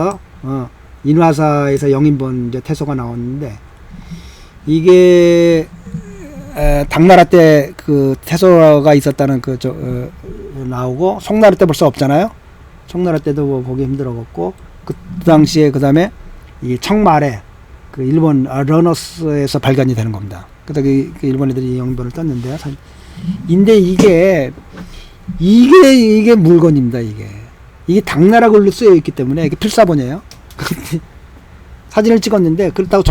인화사에서 영인본 이제 태소가 나왔는데 이게 당나라 때 그 태소가 있었다는 나오고 송나라 때 벌써 없잖아요. 송나라 때도 뭐 보기 힘들었고 그 당시에 그 다음에 이 청말에 그 일본 러너스에서 발견이 되는 겁니다. 그래서 그 일본 애들이 영인본을 떴는데요. 근데 이게 물건입니다. 이게 당나라 글로 쓰여 있기 때문에 이게 필사본이에요. 사진을 찍었는데 그렇다고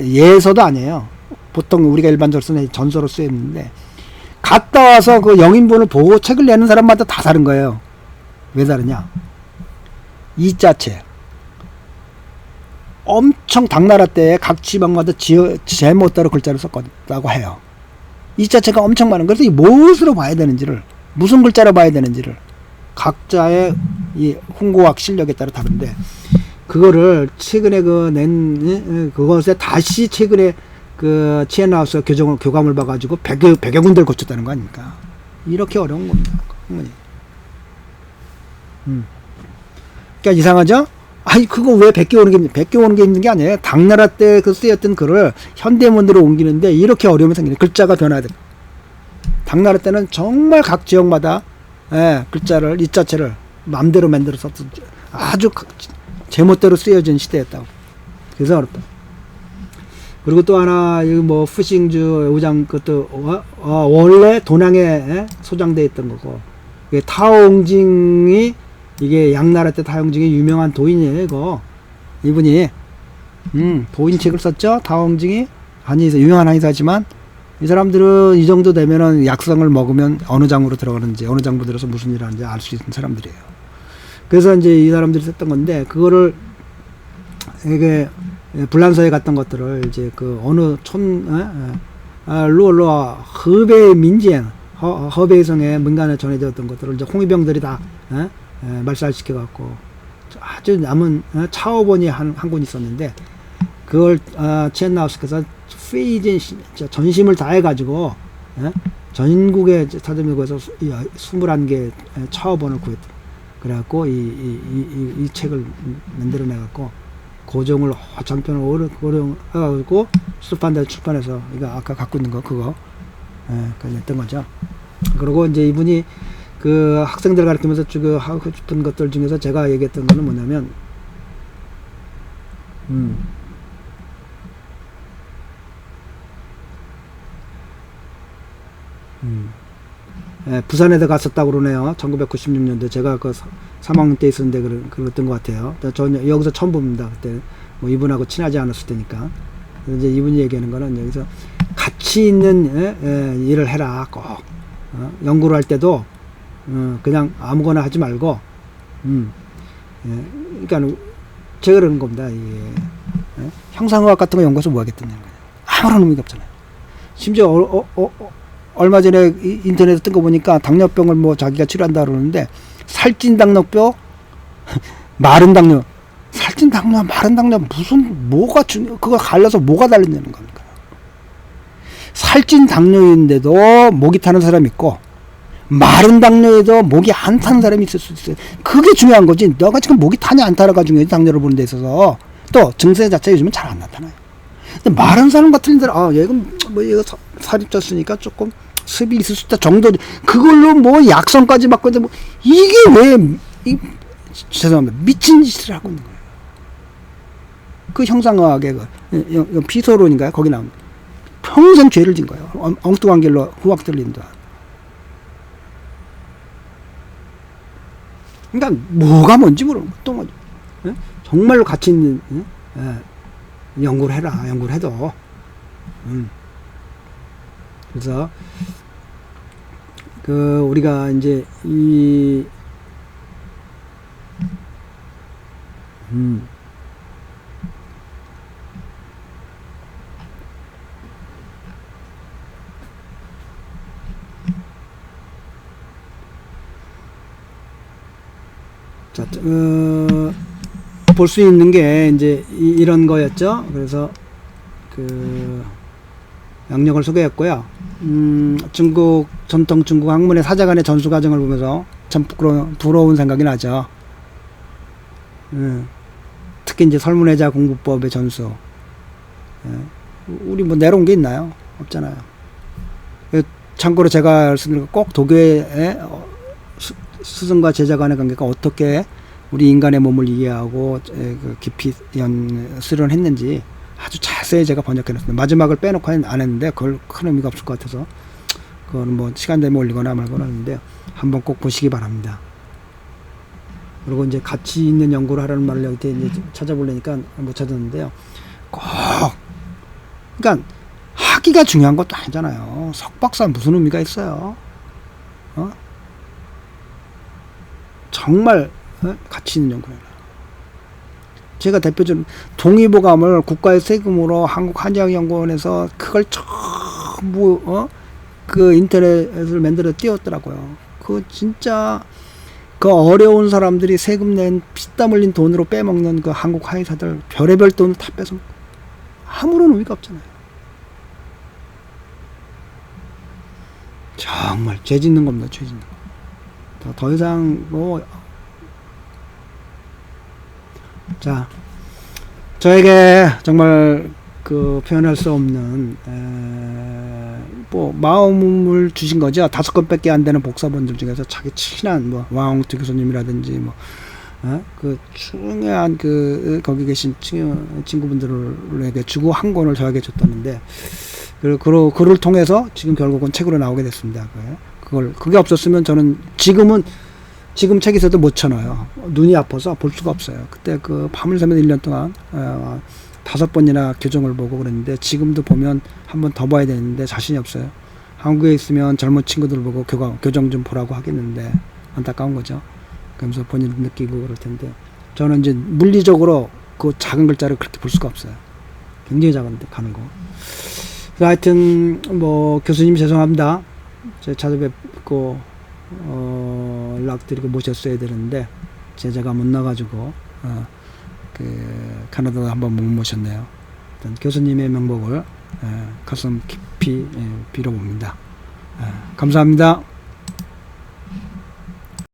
예서도 아니에요. 보통 우리가 일반적으로 쓰는 전서로 쓰여 있는데 갔다 와서 그 영인본을 보고 책을 내는 사람마다 다 다른 거예요. 왜 다르냐? 이 자체 엄청 당나라 때 각 지방마다 제멋대로 글자를 썼다고 해요. 이 자체가 엄청 많은. 그래서 이 무엇으로 봐야 되는지를, 무슨 글자로 봐야 되는지를 각자의 이 홍고학 실력에 따라 다른데 그거를 최근에 그것에 다시 최근에 그 치엔하우스 교감을 봐가지고 100여 군데를 고쳤다는 거 아닙니까? 이렇게 어려운 겁니다. 그러니까 이상하죠? 아니 그거 왜 100개 오는 게 힘든 게 아니에요. 당나라 때 그 쓰였던 글을 현대문으로 옮기는데 이렇게 어려움이 생기는 글자가 변화야 돼. 당나라 때는 정말 각 지역마다 글자를 이 자체를 마음대로 만들어서 아주 제멋대로 쓰여진 시대였다고. 그래서 어렵다. 그리고 또 하나 뭐 푸싱주 의장 그것도 원래 도낭에 소장돼 있던 거고 타옹징이 이게 양나라 때 타옹징이 유명한 도인이에요. 이분이 도인책을 썼죠. 타옹징이 유명한 한의사지만 이 사람들은 이 정도 되면은 약성을 먹으면 어느 장으로 들어가는지 어느 장으로 들어서 무슨 일을 하는지 알 수 있는 사람들이에요. 그래서 이제 이 사람들이 썼던 건데 그거를 이게 불란서에 갔던 것들을 이제 그 어느 허베이 민지엔 허베이성에 민간에 전해졌던 것들을 이제 홍위병들이 다 말살시켜 갖고 아주 남은 차오본이 한 권 있었는데 그걸 치엔나우스께서 전심을 다해 가지고 전국에 찾아내고 해서 21개 차오본을 구했다. 그래갖고 이 책을 만들어내 갖고 고종을 장편을 어려워가지고 출판해서 이거 아까 갖고 있는 거 그거 냈던 거죠. 그리고 이제 이분이 그 학생들 가르치면서 쭉 하고 싶은 것들 중에서 제가 얘기했던 거는 뭐냐면 부산에도 갔었다고 그러네요. 1996년도 제가 그 3학년 때 있었는데 그랬던 것 같아요. 저는 여기서 처음 봅니다. 그때 뭐 이분하고 친하지 않았을 테니까. 이제 이분이 얘기하는 거는 여기서 가치 있는 일을 해라. 꼭 연구를 할 때도 그냥 아무거나 하지 말고 그러니까 제가 그러는 겁니다. 이게 형상의학 같은 거 연구해서 뭐 하겠다는 거예요. 아무런 의미가 없잖아요. 심지어 얼마 전에 인터넷에 뜬 거 보니까 당뇨병을 뭐 자기가 치료한다 그러는데 살찐 당뇨병, 마른 당뇨, 살찐 당뇨, 마른 당뇨 뭐가 그거 갈려서 뭐가 달린다는 겁니까? 살찐 당뇨인데도 목이 타는 사람이 있고 마른 당뇨에도 목이 안 타는 사람이 있을 수 있어요. 그게 중요한 거지. 너가 지금 목이 타냐 안 타냐가 중요하지. 당뇨를 보는 데 있어서 또 증세 자체 요즘은 잘 안 나타나요. 근데 마른 사람 같은 데는 얘가 살이 쪘으니까 조금 습이 있을 수 있다 정도 그걸로 뭐 약성까지 받고 있는데 뭐 이게 왜 죄송합니다. 미친 짓을 하고 있는 거예요. 그 형상학의 피서론인가요? 거기 나온 평생 죄를 진 거예요. 엉뚱한 길로 후학 들린다. 그러니까 뭐가 뭔지 모르는 또 뭐지? 예? 정말로 가치 있는 연구를 해라. 연구를 해도. 그래서 그 우리가 이제 이 자, 볼 수 있는 게 이제 이런 거였죠. 그래서 그 양력을 소개했고요. 중국 전통 중국 학문의 사자간의 전수 과정을 보면서 참 부러운 생각이 나죠. 특히 이제 설문회자 공부법의 전수. 우리 뭐 내려온 게 있나요? 없잖아요. 참고로 제가 꼭 도교의 스승과 제자 간의 관계가 어떻게 우리 인간의 몸을 이해하고 깊이 수련했는지 아주 자세히 제가 번역해놨습니다. 마지막을 빼놓고 안 했는데 그걸 큰 의미가 없을 것 같아서 그거는 뭐 시간 되면 올리거나 말거나 하는데 한번 꼭 보시기 바랍니다. 그리고 이제 가치 있는 연구를 하라는 말을 여기 이제 찾아보려니까 못 찾았는데요. 꼭 그러니까 학위가 중요한 것도 아니잖아요. 석박사 무슨 의미가 있어요? 정말 가치 있는 연구를 해라. 제가 대표적으로 동의보감을 국가의 세금으로 한국한의학연구원에서 그걸 전부 그 인터넷을 만들어 띄웠더라고요. 그 진짜 그 어려운 사람들이 세금 낸 피땀 흘린 돈으로 빼먹는 그 한국 하의사들 별의별 돈을 다 뺏어 아무런 의미가 없잖아요. 정말 죄 짓는 겁니다. 죄 짓는 거. 더 이상 뭐 자, 저에게 정말 그 표현할 수 없는 뭐 마음을 주신 거죠. 5건밖에 안 되는 복사본들 중에서 자기 친한 뭐 왕홍투 교수님이라든지 뭐 그 중요한 그 거기 계신 친구분들에게 주고 한 권을 저에게 줬다는데 그를 통해서 지금 결국은 책으로 나오게 됐습니다. 그게 없었으면 저는 지금 책 있어도 못 쳐놔요. 눈이 아파서 볼 수가 없어요. 그때 그 밤을 새면 1년 동안 5번이나 교정을 보고 그랬는데 지금도 보면 한 번 더 봐야 되는데 자신이 없어요. 한국에 있으면 젊은 친구들 보고 교정 좀 보라고 하겠는데 안타까운 거죠. 그러면서 본인도 느끼고 그럴 텐데 저는 이제 물리적으로 그 작은 글자를 그렇게 볼 수가 없어요. 굉장히 작은데 가는 거. 하여튼 뭐 교수님 죄송합니다. 제가 찾아뵙고 연락드리고 모셨어야 되는데 제자가 못 나가지고 그 캐나다도 한번 못 모셨네요. 일단 교수님의 명복을 가슴 깊이 빌어봅니다. 감사합니다.